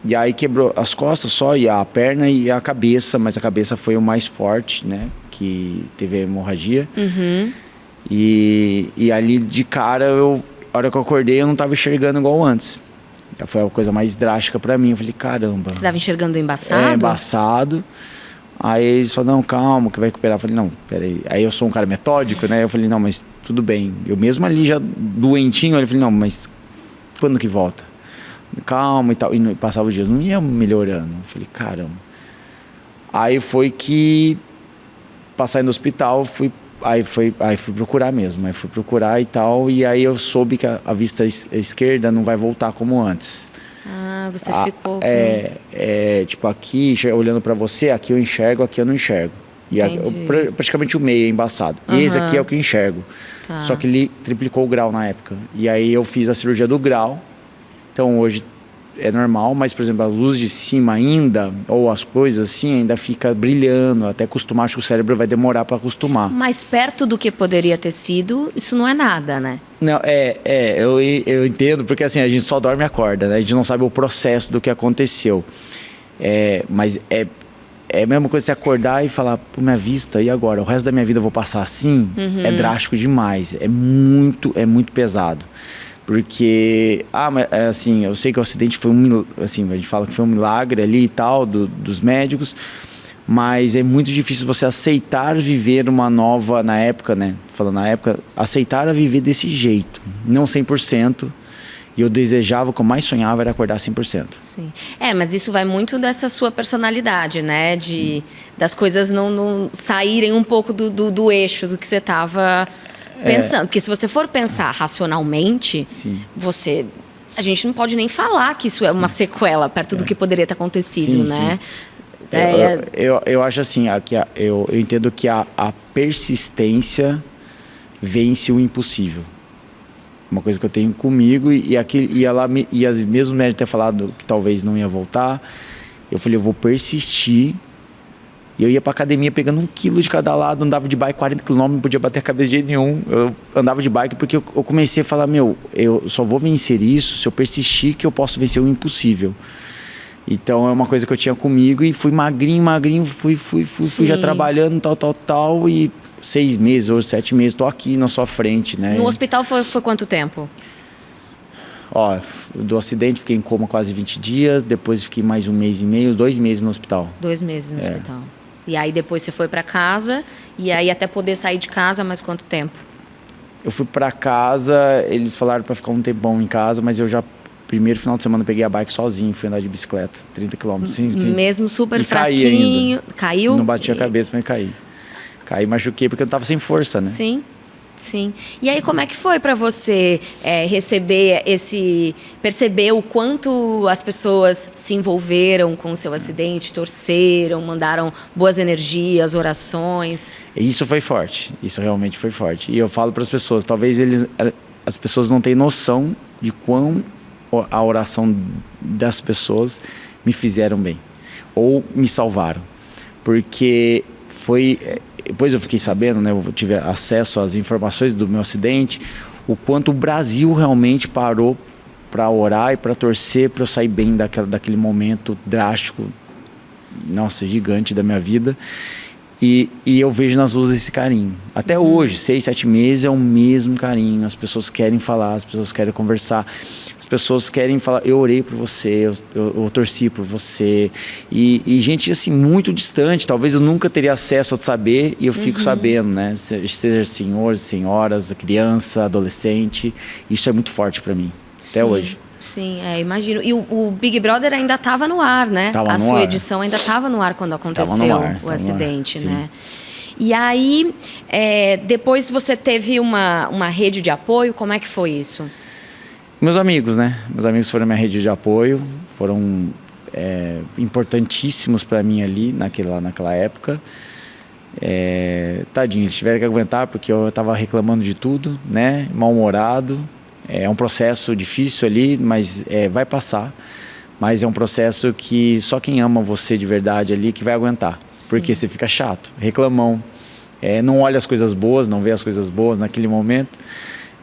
E aí quebrou as costas só, e a perna e a cabeça, mas a cabeça foi o mais forte, né? Que teve a hemorragia. E ali de cara, a hora que eu acordei, eu não estava enxergando igual antes. Foi a coisa mais drástica para mim. Eu falei, caramba. Você estava enxergando embaçado? Embaçado. Aí eles falaram, não, calma, que vai recuperar. Eu falei, não, peraí. Aí eu sou um cara metódico, né? Eu falei, não, mas tudo bem. Eu mesmo ali já doentinho, eu falei, não, mas quando que volta? Calma e tal. E passava os dias, não ia melhorando. Eu falei, caramba. Aí foi que, passar no hospital, aí fui procurar mesmo. Aí fui procurar e tal. E aí eu soube que a vista esquerda não vai voltar como antes. Ah, você ficou... tipo, aqui, olhando pra você, aqui eu enxergo, aqui eu não enxergo. E praticamente o meio é embaçado. E esse aqui é o que eu enxergo. Tá. Só que ele triplicou o grau na época. E aí eu fiz a cirurgia do grau. Então hoje é normal, mas, por exemplo, a luz de cima ainda, ou as coisas assim, ainda fica brilhando. Até acostumar, acho que o cérebro vai demorar para acostumar. Mas perto do que poderia ter sido, isso não é nada, né? Não, eu entendo, porque assim, a gente só dorme e acorda, né? A gente não sabe o processo do que aconteceu. Mas é a mesma coisa você acordar e falar, pô, minha vista, e agora? O resto da minha vida eu vou passar assim? É drástico demais, é muito pesado. Porque, mas assim, eu sei que o acidente foi assim, a gente fala que foi um milagre ali e tal, dos médicos, mas é muito difícil você aceitar viver uma nova, na época, né, falando na época, aceitar a viver desse jeito, não 100%, E eu desejava, o que eu mais sonhava era acordar 100%. Sim. Mas isso vai muito dessa sua personalidade, né? Das coisas não saírem um pouco do eixo do que você estava pensando. Porque se você for pensar racionalmente, Sim. A gente não pode nem falar que isso é uma sequela perto do que poderia ter acontecido, Sim, né? Sim. Eu acho assim, eu entendo que a persistência vence o impossível. Uma coisa que eu tenho comigo e mesmo o médico ter falado que talvez não ia voltar, eu falei, eu vou persistir. E eu ia pra academia pegando 1 quilo de cada lado, andava de bike 40 km, não podia bater a cabeça de jeito nenhum. Eu andava de bike porque eu comecei a falar, eu só vou vencer isso se eu persistir, que eu posso vencer o impossível. Então é uma coisa que eu tinha comigo e fui magrinho, fui já trabalhando, tal, e 6 meses ou 7 meses, tô aqui na sua frente, né? No hospital foi quanto tempo? Do acidente fiquei em coma quase 20 dias, depois fiquei mais 1 mês e meio, 2 meses no hospital. 2 meses no hospital. E aí depois você foi para casa, e aí até poder sair de casa, mais quanto tempo? Eu fui para casa, eles falaram para ficar um tempão em casa, mas eu já, primeiro final de semana, peguei a bike sozinho, fui andar de bicicleta, 30 km. Sim. Mesmo super e fraquinho. Caiu? Não bati a cabeça, mas caí. Caí, machuquei porque eu tava sem força, né? Sim. E aí, como é que foi para você perceber o quanto as pessoas se envolveram com o seu acidente, torceram, mandaram boas energias, orações? Isso foi forte, isso realmente foi forte. E eu falo para as pessoas, talvez as pessoas não tenham noção de quão a oração das pessoas me fizeram bem, ou me salvaram. Porque depois eu fiquei sabendo, né, eu tive acesso às informações do meu acidente, o quanto o Brasil realmente parou para orar e para torcer para eu sair bem daquele momento drástico, nossa, gigante da minha vida. E eu vejo nas ruas esse carinho. Até hoje, 6, 7 meses, é o mesmo carinho. As pessoas querem falar, as pessoas querem conversar. As pessoas querem falar, eu orei por você, eu torci por você. E gente, assim, muito distante. Talvez eu nunca teria acesso a saber e eu fico sabendo, né? Seja senhores, senhoras, criança, adolescente. Isso é muito forte para mim, até hoje. Sim, imagino. E o Big Brother ainda estava no ar, né? A sua edição ainda estava no ar quando aconteceu o acidente, né? E aí, depois você teve uma rede de apoio, como é que foi isso? Meus amigos, né? Meus amigos foram minha rede de apoio, foram importantíssimos para mim ali naquela época. Tadinho, eles tiveram que aguentar porque eu estava reclamando de tudo, né? Mal-humorado. É um processo difícil ali, mas vai passar. Mas é um processo que só quem ama você de verdade ali que vai aguentar. Porque você fica chato, reclamão. Não olha as coisas boas, não vê as coisas boas naquele momento.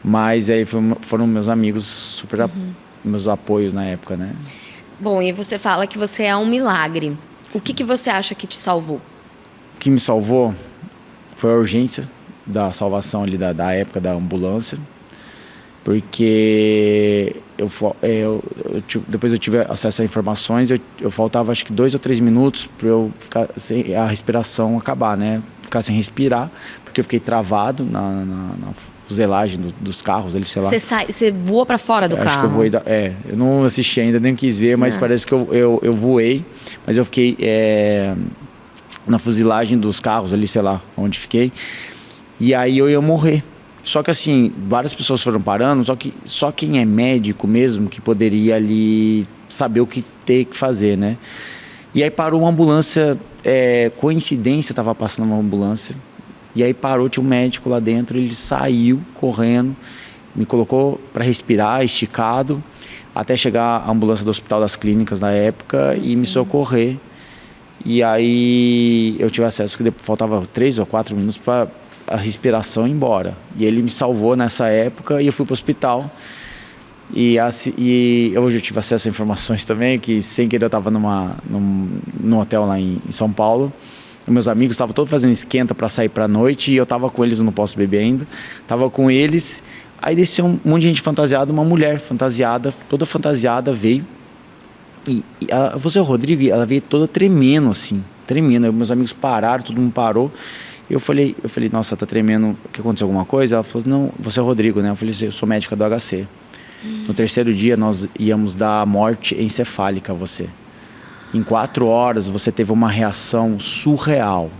Mas aí foram meus amigos, super meus apoios na época, né? Bom, e você fala que você é um milagre. O que você acha que te salvou? O que me salvou foi a urgência da salvação ali da época da ambulância. Porque depois eu tive acesso a informações, eu faltava acho que 2 ou 3 minutos para eu ficar sem a respiração acabar, né? Ficar sem respirar, porque eu fiquei travado na fuselagem dos carros, ali, sei lá. Você voou para fora do carro? Acho que eu voei, eu não assisti ainda, nem quis ver, mas parece que eu voei, mas eu fiquei na fuselagem dos carros ali, sei lá, onde fiquei, e aí eu ia morrer. Só que assim, várias pessoas foram parando, só quem é médico mesmo que poderia ali saber o que ter que fazer, né? E aí parou uma ambulância, coincidência, estava passando uma ambulância, e aí parou, tinha um médico lá dentro, ele saiu correndo, me colocou para respirar, esticado, até chegar a ambulância do Hospital das Clínicas na época e me socorrer. E aí eu tive acesso que faltava 3 ou 4 minutos para a respiração ir embora. E ele me salvou nessa época e eu fui para o hospital. E hoje eu tive acesso a informações também, que sem querer eu estava num hotel lá em São Paulo. Os meus amigos estavam todos fazendo esquenta para sair para a noite e eu estava com eles, eu não posso beber ainda. Estava com eles, aí desceu um monte de gente fantasiada, uma mulher fantasiada, toda fantasiada veio. E você, o Rodrigo, ela veio toda tremendo assim, tremendo. Aí meus amigos pararam, todo mundo parou. Eu falei, nossa, tá tremendo, que aconteceu alguma coisa? Ela falou, não, você é o Rodrigo, né? Eu falei, eu sou médica do HC. No terceiro dia, nós íamos dar morte encefálica a você. Em 4 horas, você teve uma reação surreal.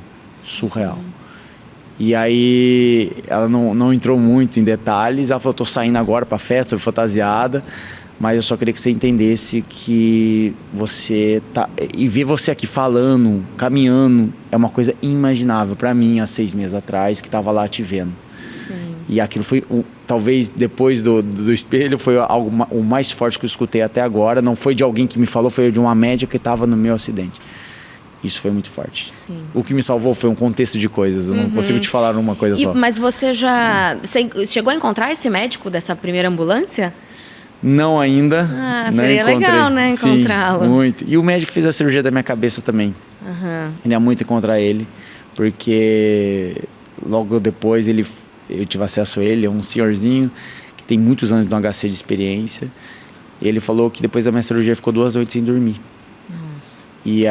E aí, ela não entrou muito em detalhes. Ela falou, tô saindo agora pra festa, fantasiada. Mas eu só queria que você entendesse que você tá... E ver você aqui falando, caminhando, é uma coisa inimaginável pra mim, há 6 meses atrás, que tava lá te vendo. Sim. E aquilo foi, talvez depois do espelho, foi o mais forte que eu escutei até agora. Não foi de alguém que me falou, foi de uma médica que estava no meu acidente. Isso foi muito forte. Sim. O que me salvou foi um contexto de coisas. Eu não consigo te falar uma coisa só. Mas você você chegou a encontrar esse médico dessa primeira ambulância? Não ainda. Ah, não seria encontrei. legal, né, encontrá-lo. Sim, muito. E o médico fez a cirurgia da minha cabeça também. Queria muito encontrar ele, porque logo depois eu tive acesso a ele, é um senhorzinho que tem muitos anos no HC de experiência. Ele falou que depois da minha cirurgia ficou 2 noites sem dormir. Nossa. E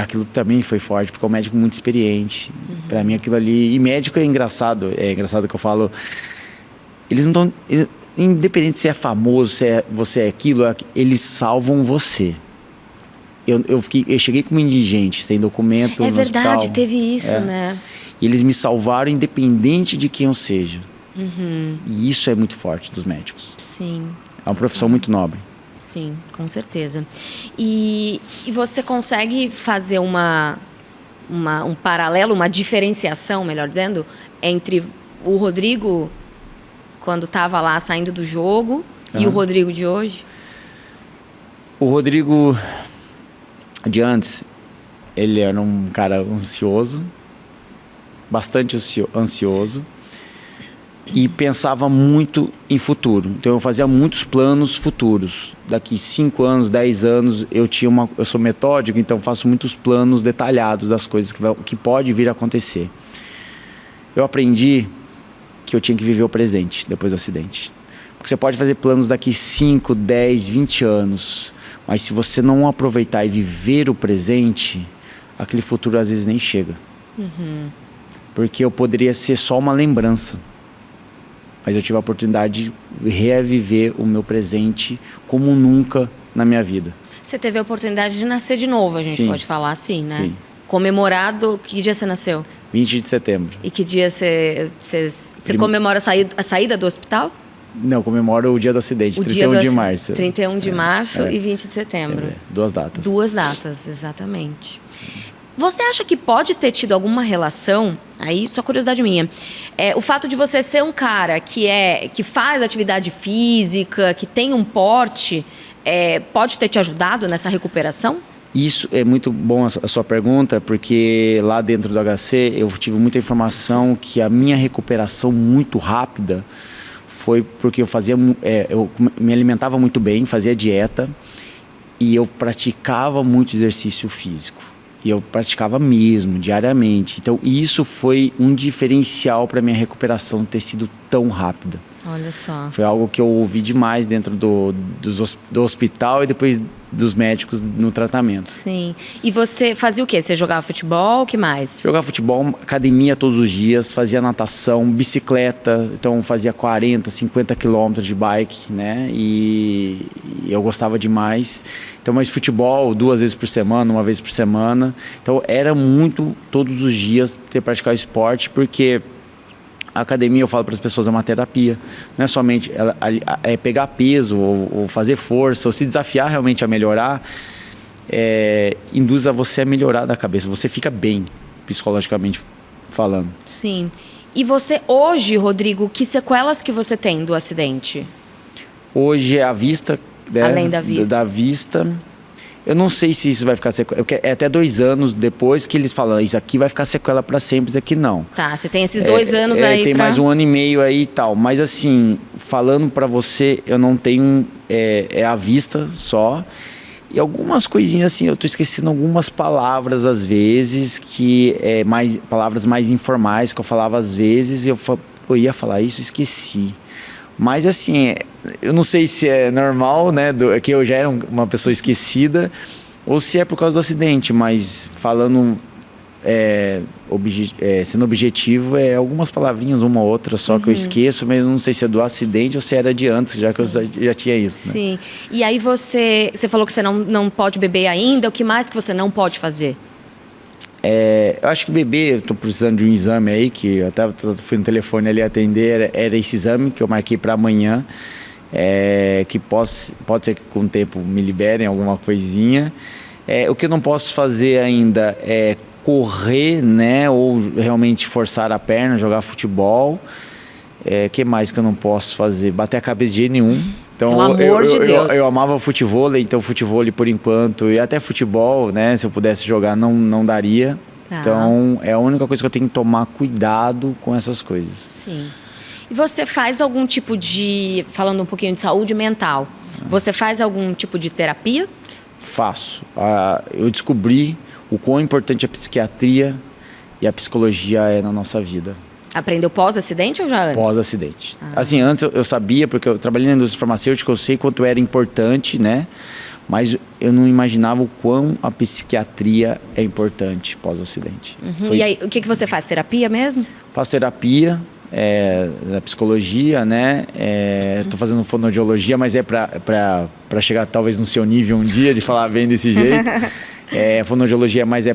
aquilo também foi forte, porque é um médico muito experiente. Pra mim aquilo ali... E médico é engraçado que eu falo... Eles não estão... Independente se é famoso, se você é aquilo, eles salvam você. Eu cheguei como indigente, sem documento no verdade, hospital. teve isso, né? E eles me salvaram independente de quem eu seja. E isso é muito forte dos médicos. Sim. É uma profissão muito nobre. Sim, com certeza. E você consegue fazer um paralelo, uma diferenciação, melhor dizendo, entre o Rodrigo quando estava lá saindo do jogo e o Rodrigo de hoje? O Rodrigo de antes, ele era um cara ansioso, bastante ansioso, e pensava muito em futuro. Então eu fazia muitos planos futuros. Daqui 5 anos, 10 anos, eu sou metódico, então faço muitos planos detalhados das coisas que pode vir a acontecer. Eu aprendi que eu tinha que viver o presente depois do acidente. Porque você pode fazer planos daqui 5, 10, 20 anos, mas se você não aproveitar e viver o presente, aquele futuro às vezes nem chega. Porque eu poderia ser só uma lembrança. Mas eu tive a oportunidade de reviver o meu presente como nunca na minha vida. Você teve a oportunidade de nascer de novo, a gente pode falar assim, né? Sim. Comemorado, que dia você nasceu? 20 de setembro. E que dia você comemora a saída do hospital? Não, comemoro o dia do acidente, 31 de março. 31 de março e 20 de setembro. 2 datas. 2 datas, exatamente. Você acha que pode ter tido alguma relação, aí só curiosidade minha, o fato de você ser um cara que faz atividade física, que tem um porte, pode ter te ajudado nessa recuperação? Isso é muito bom a sua pergunta, porque lá dentro do HC eu tive muita informação que a minha recuperação muito rápida foi porque eu me alimentava muito bem, fazia dieta e eu praticava muito exercício físico. E eu praticava mesmo, diariamente. Então isso foi um diferencial para minha recuperação ter sido tão rápida. Olha só. Foi algo que eu ouvi demais dentro do hospital e depois dos médicos no tratamento. Sim. E você fazia o quê? Você jogava futebol? O que mais? Jogava futebol, academia todos os dias, fazia natação, bicicleta. Então fazia 40, 50 quilômetros de bike, né? E eu gostava demais. Então, mas futebol 2 vezes por semana, 1 vez por semana. Então era muito todos os dias ter praticar esporte, porque a academia, eu falo para as pessoas, é uma terapia. Não é somente pegar peso ou fazer força, ou se desafiar realmente a melhorar, induz a você a melhorar da cabeça. Você fica bem, psicologicamente falando. Sim. E você hoje, Rodrigo, que sequelas que você tem do acidente? Hoje é a vista. Né? Além da vista. Da vista. Eu não sei se isso vai ficar sequela. É até 2 anos depois que eles falam, isso aqui vai ficar sequela para sempre, isso aqui não. Tá, você tem esses 2 anos aí tem mais 1 ano e meio aí e tal. Mas assim, falando para você, eu não tenho... É a vista só. E algumas coisinhas assim, eu tô esquecendo algumas palavras às vezes, que palavras mais informais que eu falava às vezes, eu ia falar isso, esqueci. Mas assim, eu não sei se é normal, né, que eu já era uma pessoa esquecida, ou se é por causa do acidente, mas falando sendo objetivo, algumas palavrinhas, uma ou outra só que eu esqueço, mas eu não sei se é do acidente ou se era de antes, já que eu já tinha isso, né? Sim. E aí você falou que você não pode beber ainda, o que mais que você não pode fazer? Eu acho que beber, eu tô precisando de um exame aí, que eu até fui no telefone ali atender, era esse exame que eu marquei para amanhã, que pode ser que com o tempo me liberem alguma coisinha. O que eu não posso fazer ainda é correr, né, ou realmente forçar a perna, jogar futebol. Que mais que eu não posso fazer? Bater a cabeça de jeito nenhum. Então, pelo amor de Deus. Eu amava futevôlei, então futevôlei por enquanto, e até futebol, né, se eu pudesse jogar não daria. Então, é a única coisa que eu tenho que tomar cuidado com essas coisas. Sim. E você faz algum tipo de, falando um pouquinho de saúde mental, você faz algum tipo de terapia? Faço. Eu descobri o quão importante a psiquiatria e a psicologia é na nossa vida. Aprendeu pós-acidente ou já antes? Pós-acidente. Assim, antes eu sabia, porque eu trabalhei na indústria farmacêutica, eu sei quanto era importante, né? Mas eu não imaginava o quão a psiquiatria é importante pós-acidente. E aí, o que você faz? Terapia mesmo? Faço terapia, da psicologia, né? Tô fazendo fonoaudiologia, mas para chegar talvez no seu nível um dia de falar bem desse jeito. Fonoaudiologia mais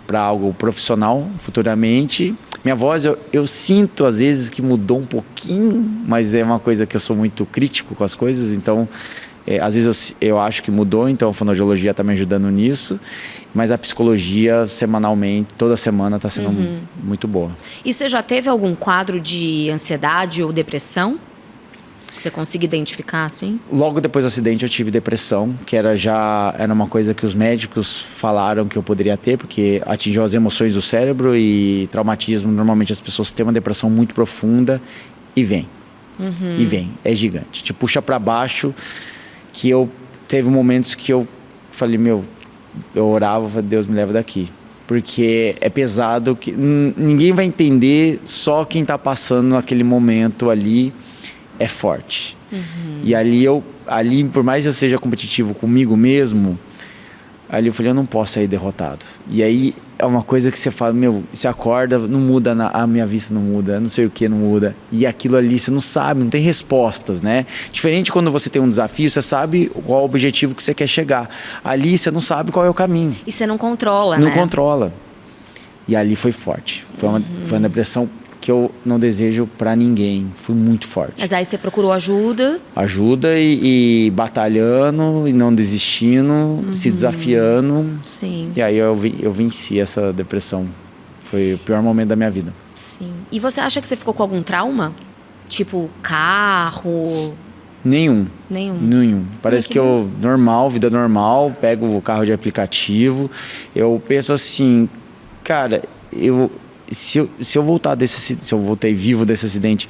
para algo profissional futuramente. Minha voz, eu sinto às vezes que mudou um pouquinho, mas é uma coisa que eu sou muito crítico com as coisas, então às vezes eu acho que mudou, então a fonoaudiologia está me ajudando nisso, mas a psicologia semanalmente, toda semana está sendo muito boa. E você já teve algum quadro de ansiedade ou depressão? Que você consiga identificar, assim? Logo depois do acidente eu tive depressão, que era uma coisa que os médicos falaram que eu poderia ter, porque atingiu as emoções do cérebro e traumatismo. Normalmente as pessoas têm uma depressão muito profunda e vem. E vem, é gigante. Te puxa para baixo, que teve momentos que eu falei, eu orava, falei, Deus me leva daqui. Porque é pesado, que ninguém vai entender, só quem está passando aquele momento ali. É forte. E ali, por mais que eu seja competitivo comigo mesmo, ali eu falei, eu não posso sair derrotado. E aí é uma coisa que você fala, você acorda, não muda, a minha vista não muda, não sei o que não muda. E aquilo ali você não sabe, não tem respostas, né? Diferente quando você tem um desafio, você sabe qual é o objetivo que você quer chegar. Ali você não sabe qual é o caminho. E você não controla, né? Não controla. E ali foi forte. Foi uma depressão que eu não desejo pra ninguém. Foi muito forte. Mas aí você procurou ajuda? Ajuda e batalhando, e não desistindo, se desafiando. Sim. E aí eu venci essa depressão. Foi o pior momento da minha vida. Sim. E você acha que você ficou com algum trauma? Tipo, carro? Nenhum. Parece que eu, vida normal, pego o carro de aplicativo. Eu penso assim, cara, se eu voltei vivo desse acidente,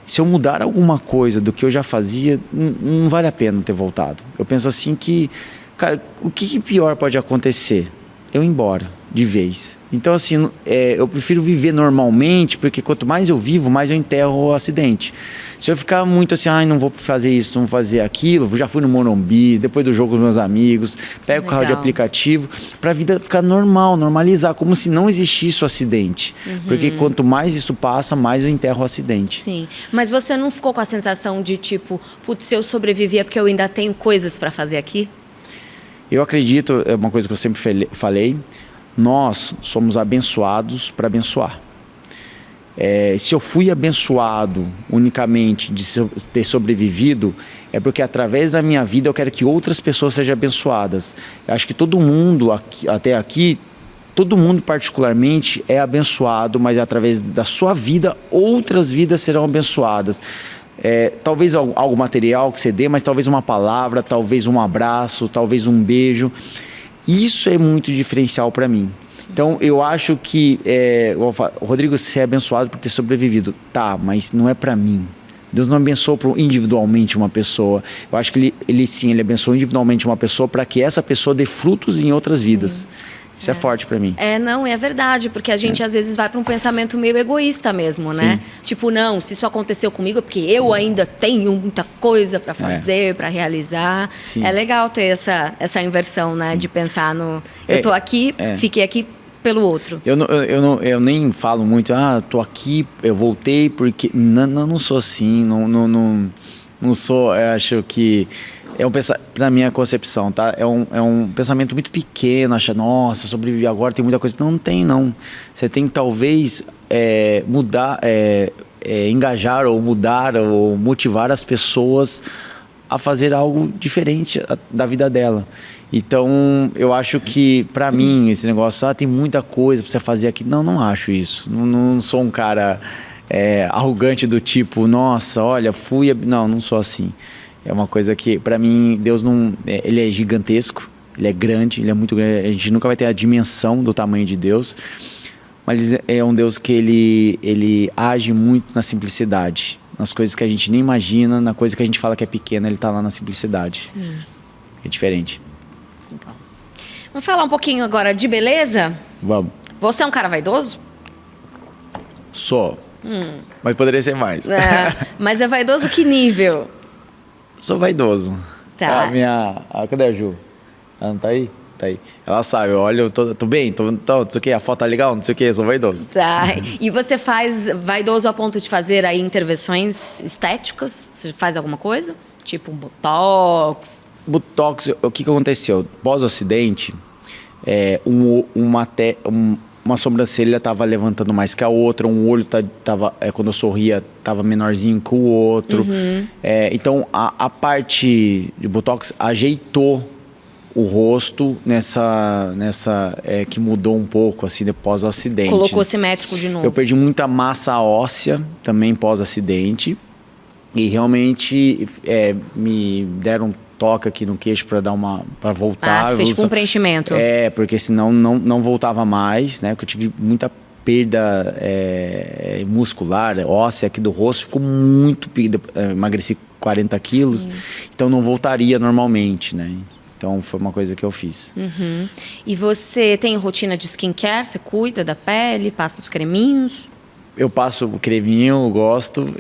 se eu mudar alguma coisa do que eu já fazia, não vale a pena ter voltado. Eu penso assim que, cara, o que pior pode acontecer? Eu ir embora de vez. Então, assim, eu prefiro viver normalmente, porque quanto mais eu vivo, mais eu enterro o acidente. Se eu ficar muito assim, não vou fazer isso, não vou fazer aquilo, já fui no Morumbi, depois do jogo com meus amigos, pego o carro de aplicativo, pra vida ficar normalizar, como se não existisse o acidente. Porque quanto mais isso passa, mais eu enterro o acidente. Sim, mas você não ficou com a sensação de tipo, putz, se eu sobrevivi é porque eu ainda tenho coisas pra fazer aqui? Eu acredito, é uma coisa que eu sempre falei, nós somos abençoados para abençoar. Se eu fui abençoado unicamente de ter sobrevivido, é porque através da minha vida eu quero que outras pessoas sejam abençoadas. Eu acho que todo mundo até aqui, todo mundo particularmente é abençoado, mas através da sua vida, outras vidas serão abençoadas. Talvez algo material que você dê, mas talvez uma palavra, talvez um abraço, talvez um beijo. Isso é muito diferencial para mim. Então, eu acho que, Rodrigo, você é abençoado por ter sobrevivido. Tá, mas não é para mim. Deus não abençoou individualmente uma pessoa. Eu acho que ele abençoou individualmente uma pessoa para que essa pessoa dê frutos em outras vidas. Isso é forte pra mim. Não, é verdade, porque a gente às vezes vai pra um pensamento meio egoísta mesmo, né? Tipo, não, se isso aconteceu comigo é porque eu ainda tenho muita coisa pra fazer, pra realizar. Sim. É legal ter essa inversão, né? De pensar no... Eu tô aqui, fiquei aqui pelo outro. Eu nem falo muito, tô aqui, eu voltei porque... Não sou assim, não sou, eu acho que... Pra minha concepção, tá? É um pensamento muito pequeno, acha, nossa, sobrevivi agora, tem muita coisa. Não tem, não. Você tem que talvez mudar, engajar ou mudar ou motivar as pessoas a fazer algo diferente da vida dela. Então, eu acho que, pra mim, esse negócio, tem muita coisa pra você fazer aqui. Não acho isso. Não sou um cara arrogante do tipo, nossa, olha, fui... Não sou assim. É uma coisa que, pra mim, Deus não... Ele é gigantesco, ele é grande, ele é muito grande. A gente nunca vai ter a dimensão do tamanho de Deus. Mas é um Deus que ele age muito na simplicidade. Nas coisas que a gente nem imagina, na coisa que a gente fala que é pequena, ele tá lá na simplicidade. Sim. É diferente. Legal. Vamos falar um pouquinho agora de beleza? Vamos. Você é um cara vaidoso? Sou. Mas poderia ser mais. Mas é vaidoso que nível? Sou vaidoso. Tá. Cadê a Ju? Ela não tá aí? Tá aí. Ela sabe, olha, eu tô bem, não sei o que, a foto tá legal, não sei o que, sou vaidoso. Tá. E você faz vaidoso a ponto de fazer aí intervenções estéticas? Você faz alguma coisa? Tipo um botox? Botox, o que aconteceu? Pós-acidente, uma sobrancelha estava levantando mais que a outra, um olho quando eu sorria estava menorzinho que o outro. Então a parte de botox ajeitou o rosto nessa que mudou um pouco assim depois do acidente. Colocou simétrico de novo. Eu perdi muita massa óssea também pós-acidente e realmente me deram toca aqui no queixo para voltar. Você fez tipo um preenchimento. Porque senão não voltava mais, né? Porque eu tive muita perda muscular, óssea aqui do rosto, ficou muito... emagreci 40 quilos, sim. Então não voltaria normalmente, né? Então foi uma coisa que eu fiz. E você tem rotina de skincare? Você cuida da pele, passa uns creminhos? Eu passo o creminho, gosto.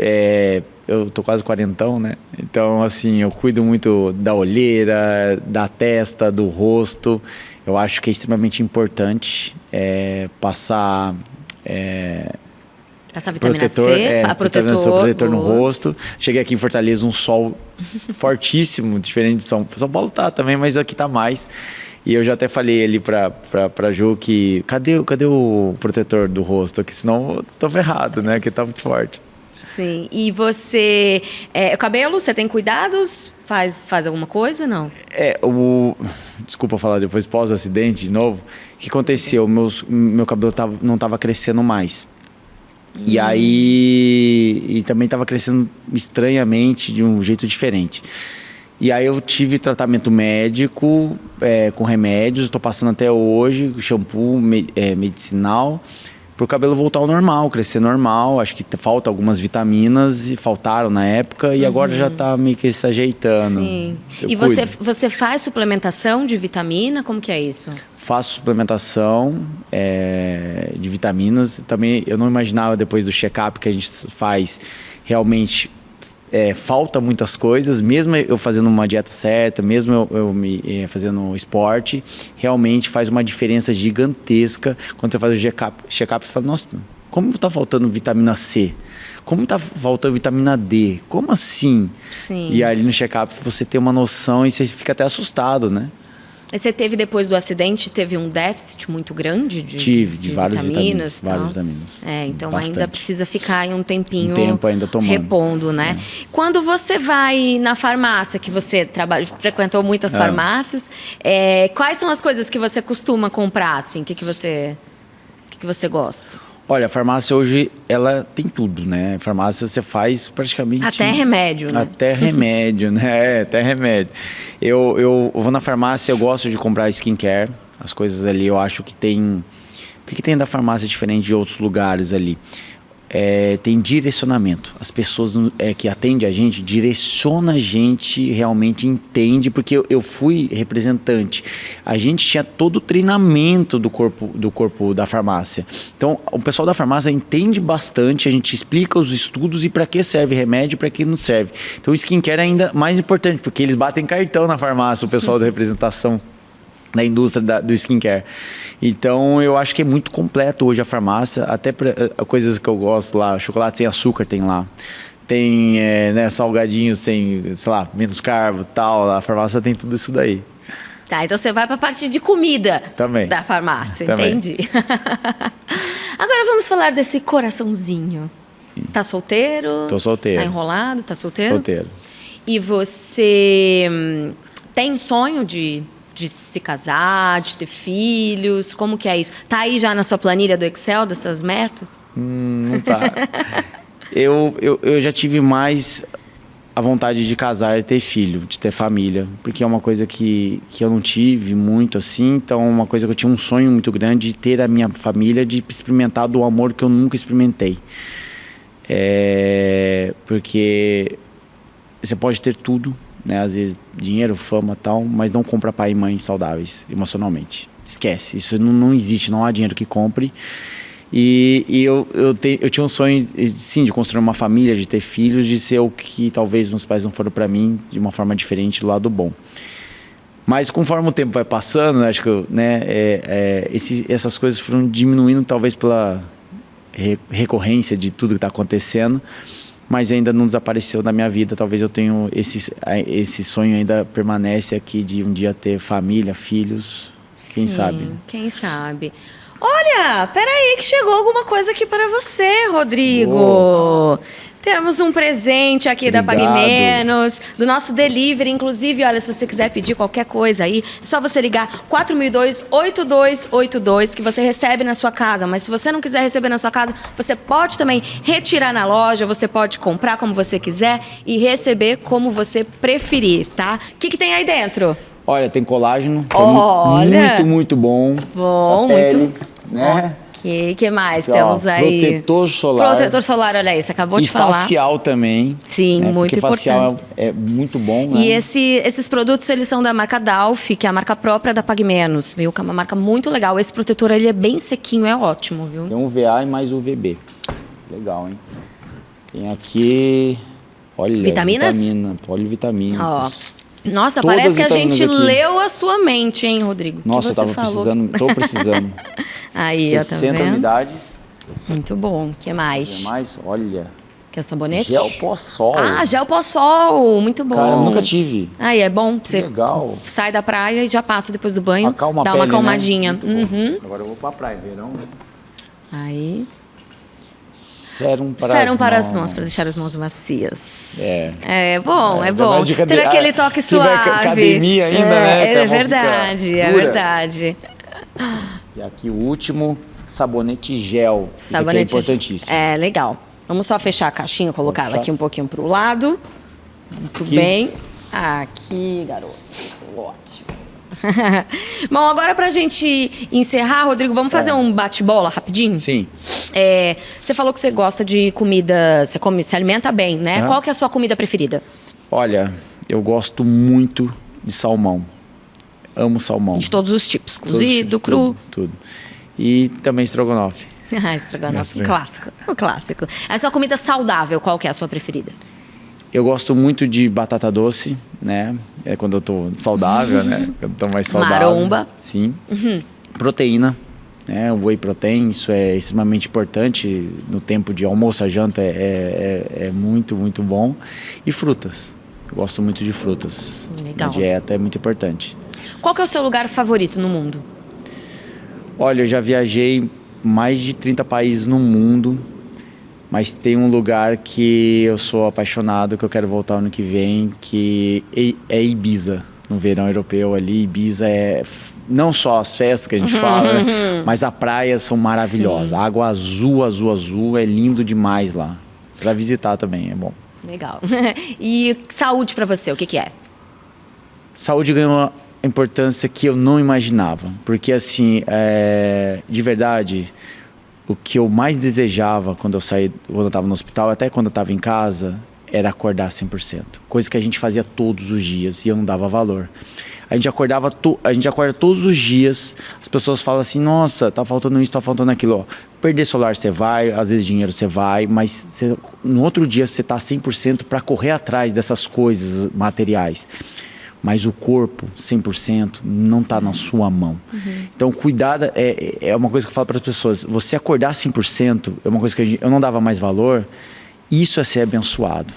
Eu tô quase quarentão, né? Então, assim, eu cuido muito da olheira, da testa, do rosto. Eu acho que é extremamente importante passar... Passar vitamina C, protetor no rosto. Cheguei aqui em Fortaleza, um sol fortíssimo, diferente de São Paulo tá também, mas aqui tá mais. E eu já até falei ali pra Ju que... Cadê o protetor do rosto? Que senão eu tô ferrado, né? Que tá muito forte. Sim. E você... o cabelo, você tem cuidados? Faz alguma coisa, não? Desculpa falar depois, pós-acidente de novo. O que aconteceu? Meu cabelo não estava crescendo mais. E aí... E também estava crescendo estranhamente, de um jeito diferente. E aí eu tive tratamento médico, com remédios. Estou passando até hoje, shampoo medicinal, para o cabelo voltar ao normal, crescer normal. Acho que falta algumas vitaminas, e faltaram na época, e agora já está meio que se ajeitando. Sim. E você faz suplementação de vitamina? Como que é isso? Faço suplementação de vitaminas. Também eu não imaginava, depois do check-up que a gente faz, realmente falta muitas coisas. Mesmo eu fazendo uma dieta certa, mesmo eu fazendo esporte, realmente faz uma diferença gigantesca. Quando você faz o check-up, você fala, nossa, como está faltando vitamina C? Como está faltando vitamina D? Como assim? Sim. E ali no check-up você tem uma noção e você fica até assustado, né? Você teve, depois do acidente, um déficit muito grande de várias vitaminas? Várias vitaminas. Então bastante. Ainda precisa ficar aí um tempinho ainda tomando. Repondo, né? Quando você vai na farmácia, que você frequentou muitas farmácias, quais são as coisas que você costuma comprar, assim? O que você gosta? Olha, a farmácia hoje, ela tem tudo, né? A farmácia você faz praticamente... Até remédio, né? Até remédio, né? Até remédio. Eu vou na farmácia, eu gosto de comprar skincare. As coisas ali, eu acho que tem... O que tem da farmácia diferente de outros lugares ali? Tem direcionamento. As pessoas que atendem a gente, direciona a gente, realmente entende, porque eu fui representante. A gente tinha todo o treinamento do corpo da farmácia. Então, o pessoal da farmácia entende bastante, a gente explica os estudos e para que serve remédio e para que não serve. Então, o skincare é ainda mais importante, porque eles batem cartão na farmácia, o pessoal da representação. da indústria do skincare. Então, eu acho que é muito completo hoje a farmácia, até para coisas que eu gosto lá, chocolate sem açúcar tem lá. Tem salgadinhos sem, sei lá, menos carbo e tal, a farmácia tem tudo isso daí. Tá, então você vai para a parte de comida também da farmácia, também. Entendi. Agora vamos falar desse coraçãozinho. Sim. Tá solteiro? Tô solteiro. Tá enrolado? Tá solteiro? Solteiro. E você tem sonho de se casar, de ter filhos? Como que é isso? Tá aí já na sua planilha do Excel, dessas metas? Não tá. eu já tive mais a vontade de casar e ter filho, de ter família, porque é uma coisa que eu não tive muito assim, então é uma coisa que eu tinha um sonho muito grande de ter a minha família, de experimentar do amor que eu nunca experimentei. Porque você pode ter tudo, né? Às vezes dinheiro, fama e tal, mas não compra pai e mãe saudáveis emocionalmente. Esquece, isso não existe, não há dinheiro que compre. E eu tinha um sonho, sim, de construir uma família, de ter filhos, de ser o que talvez meus pais não foram para mim, de uma forma diferente, do lado bom. Mas conforme o tempo vai passando, acho que essas coisas foram diminuindo, talvez pela recorrência de tudo que está acontecendo, mas ainda não desapareceu da minha vida. Talvez eu tenha esse sonho ainda permanece aqui de um dia ter família, filhos, quem sabe? Quem sabe? Olha, peraí que chegou alguma coisa aqui para você, Rodrigo. Boa. Temos um presente aqui Obrigado. da Pague Menos, do nosso delivery. Inclusive, olha, se você quiser pedir qualquer coisa aí, é só você ligar 4002-8282 que você recebe na sua casa. Mas se você não quiser receber na sua casa, você pode também retirar na loja, você pode comprar como você quiser e receber como você preferir, tá? O que tem aí dentro? Olha, tem colágeno, que olha. é muito bom. Bom, pele, muito. Né? Que mais Então, temos aí? Protetor solar. Protetor solar, olha aí, você acabou de falar. E facial também. Sim, né? muito porque importante. Facial é muito bom, né? E esses produtos, eles são da marca Dalf, que é a marca própria da Pague Menos, viu? Que é uma marca muito legal. Esse protetor, ele é bem sequinho, é ótimo, viu? Tem um VA e mais UVB. Legal, hein? Tem aqui... Olha, vitaminas? Polivitaminas. Ó. Nossa, Todas parece que a gente aqui. leu a sua mente, hein, Rodrigo? Nossa, que você eu tava precisando, tô precisando. Aí, ó, tá 60 vendo? unidades. Muito bom. O que mais? Tem mais? Olha. Quer sabonete? Gel pó-sol. Ah, gel pó-sol. Muito bom. Cara, eu nunca tive. Aí, é bom. Você legal. sai da praia e já passa depois do banho. Acalma dá a uma pele, acalmadinha. né? Uhum. Agora eu vou pra praia, verão. Aí... Sérum para as mãos, para deixar as mãos macias. É bom. Ter aquele toque suave. Academia ainda, né? É verdade, é verdade. E aqui o último, sabonete gel. Sabonete Isso aqui é importantíssimo. É, legal. Vamos só fechar a caixinha, colocar ela aqui um pouquinho pro lado. Muito bem. Aqui, garoto. Ótimo. Bom, agora pra gente encerrar, Rodrigo, vamos fazer um bate-bola rapidinho? Sim. Você falou que você gosta de comida, se alimenta bem, né? Qual que é a sua comida preferida? Olha, eu gosto muito de salmão. Amo salmão. De todos os tipos, cozido, cru. Tudo. E também estrogonofe. Estrogonofe, um clássico. A sua comida saudável, qual que é a sua preferida? Eu gosto muito de batata doce, né? É quando eu tô saudável, né? Quando eu tô mais saudável. Maromba. Sim. Proteína, né? O whey protein, isso é extremamente importante no tempo de almoço, a janta é muito, muito bom. E frutas. Eu gosto muito de frutas. Legal. A dieta é muito importante. Qual que é o seu lugar favorito no mundo? Olha, eu já viajei mais de 30 países no mundo. Mas tem um lugar que eu sou apaixonado, que eu quero voltar ano que vem, que é Ibiza, no verão europeu ali. Ibiza é não só as festas que a gente fala, mas as praias são maravilhosas. A água azul, azul, azul, é lindo demais lá. Para visitar também, é bom. Legal. E saúde para você, o que é? Saúde ganhou uma importância que eu não imaginava. Porque assim, de verdade... O que eu mais desejava quando eu estava no hospital, até quando eu estava em casa, era acordar 100%. Coisa que a gente fazia todos os dias e eu não dava valor. A gente acorda todos os dias, as pessoas falam assim, nossa, tá faltando isso, tá faltando aquilo. Ó, perder solar você vai, às vezes dinheiro você vai, mas no outro dia você tá 100% para correr atrás dessas coisas materiais. mas o corpo, 100%, não está na sua mão. Então, cuidado é uma coisa que eu falo para as pessoas. Você acordar 100% é uma coisa que eu não dava mais valor. Isso é ser abençoado.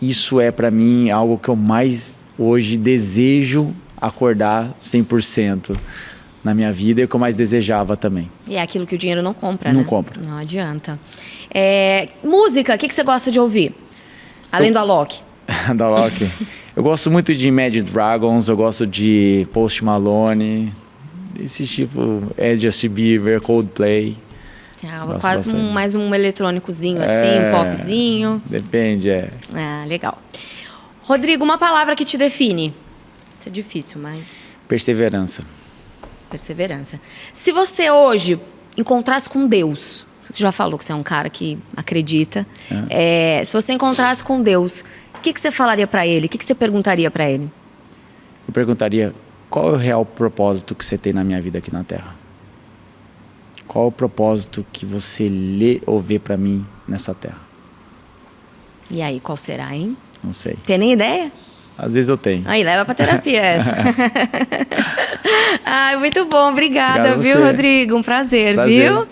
Isso é, para mim, algo que eu mais hoje desejo acordar 100% na minha vida e o que eu mais desejava também. E é aquilo que o dinheiro não compra, Não né? compra. Não adianta. Música, o que você gosta de ouvir? Além do Alok. Da Alok. Eu gosto muito de Imagine Dragons, eu gosto de Post Malone, esse tipo, Justin Bieber, Coldplay. Quase mais um eletrônicozinho assim, um popzinho. Depende, Legal. Rodrigo, uma palavra que te define. Isso é difícil, mas... Perseverança. Perseverança. Se você hoje encontrasse com Deus, você já falou que você é um cara que acredita, se você encontrasse com Deus, o que você falaria para ele? O que você perguntaria para ele? Eu perguntaria, qual é o real propósito que você tem na minha vida aqui na Terra? Qual é o propósito que você lê ou vê para mim nessa Terra? E aí, qual será, hein? Não sei. Tem nem ideia? Às vezes eu tenho. Aí, leva pra terapia essa. Ai, muito bom. Obrigada, viu, Rodrigo? Um prazer, viu?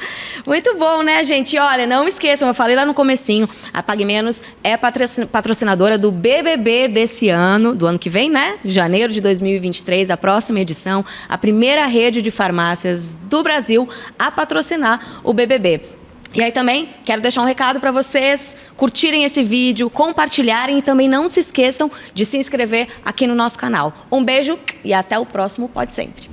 Muito bom, né, gente? Olha, não esqueçam, eu falei lá no comecinho, a Pague Menos é patrocinadora do BBB desse ano, do ano que vem, né? Janeiro de 2023, a próxima edição, a primeira rede de farmácias do Brasil a patrocinar o BBB. E aí também quero deixar um recado para vocês curtirem esse vídeo, compartilharem e também não se esqueçam de se inscrever aqui no nosso canal. Um beijo e até o próximo Pode Sempre.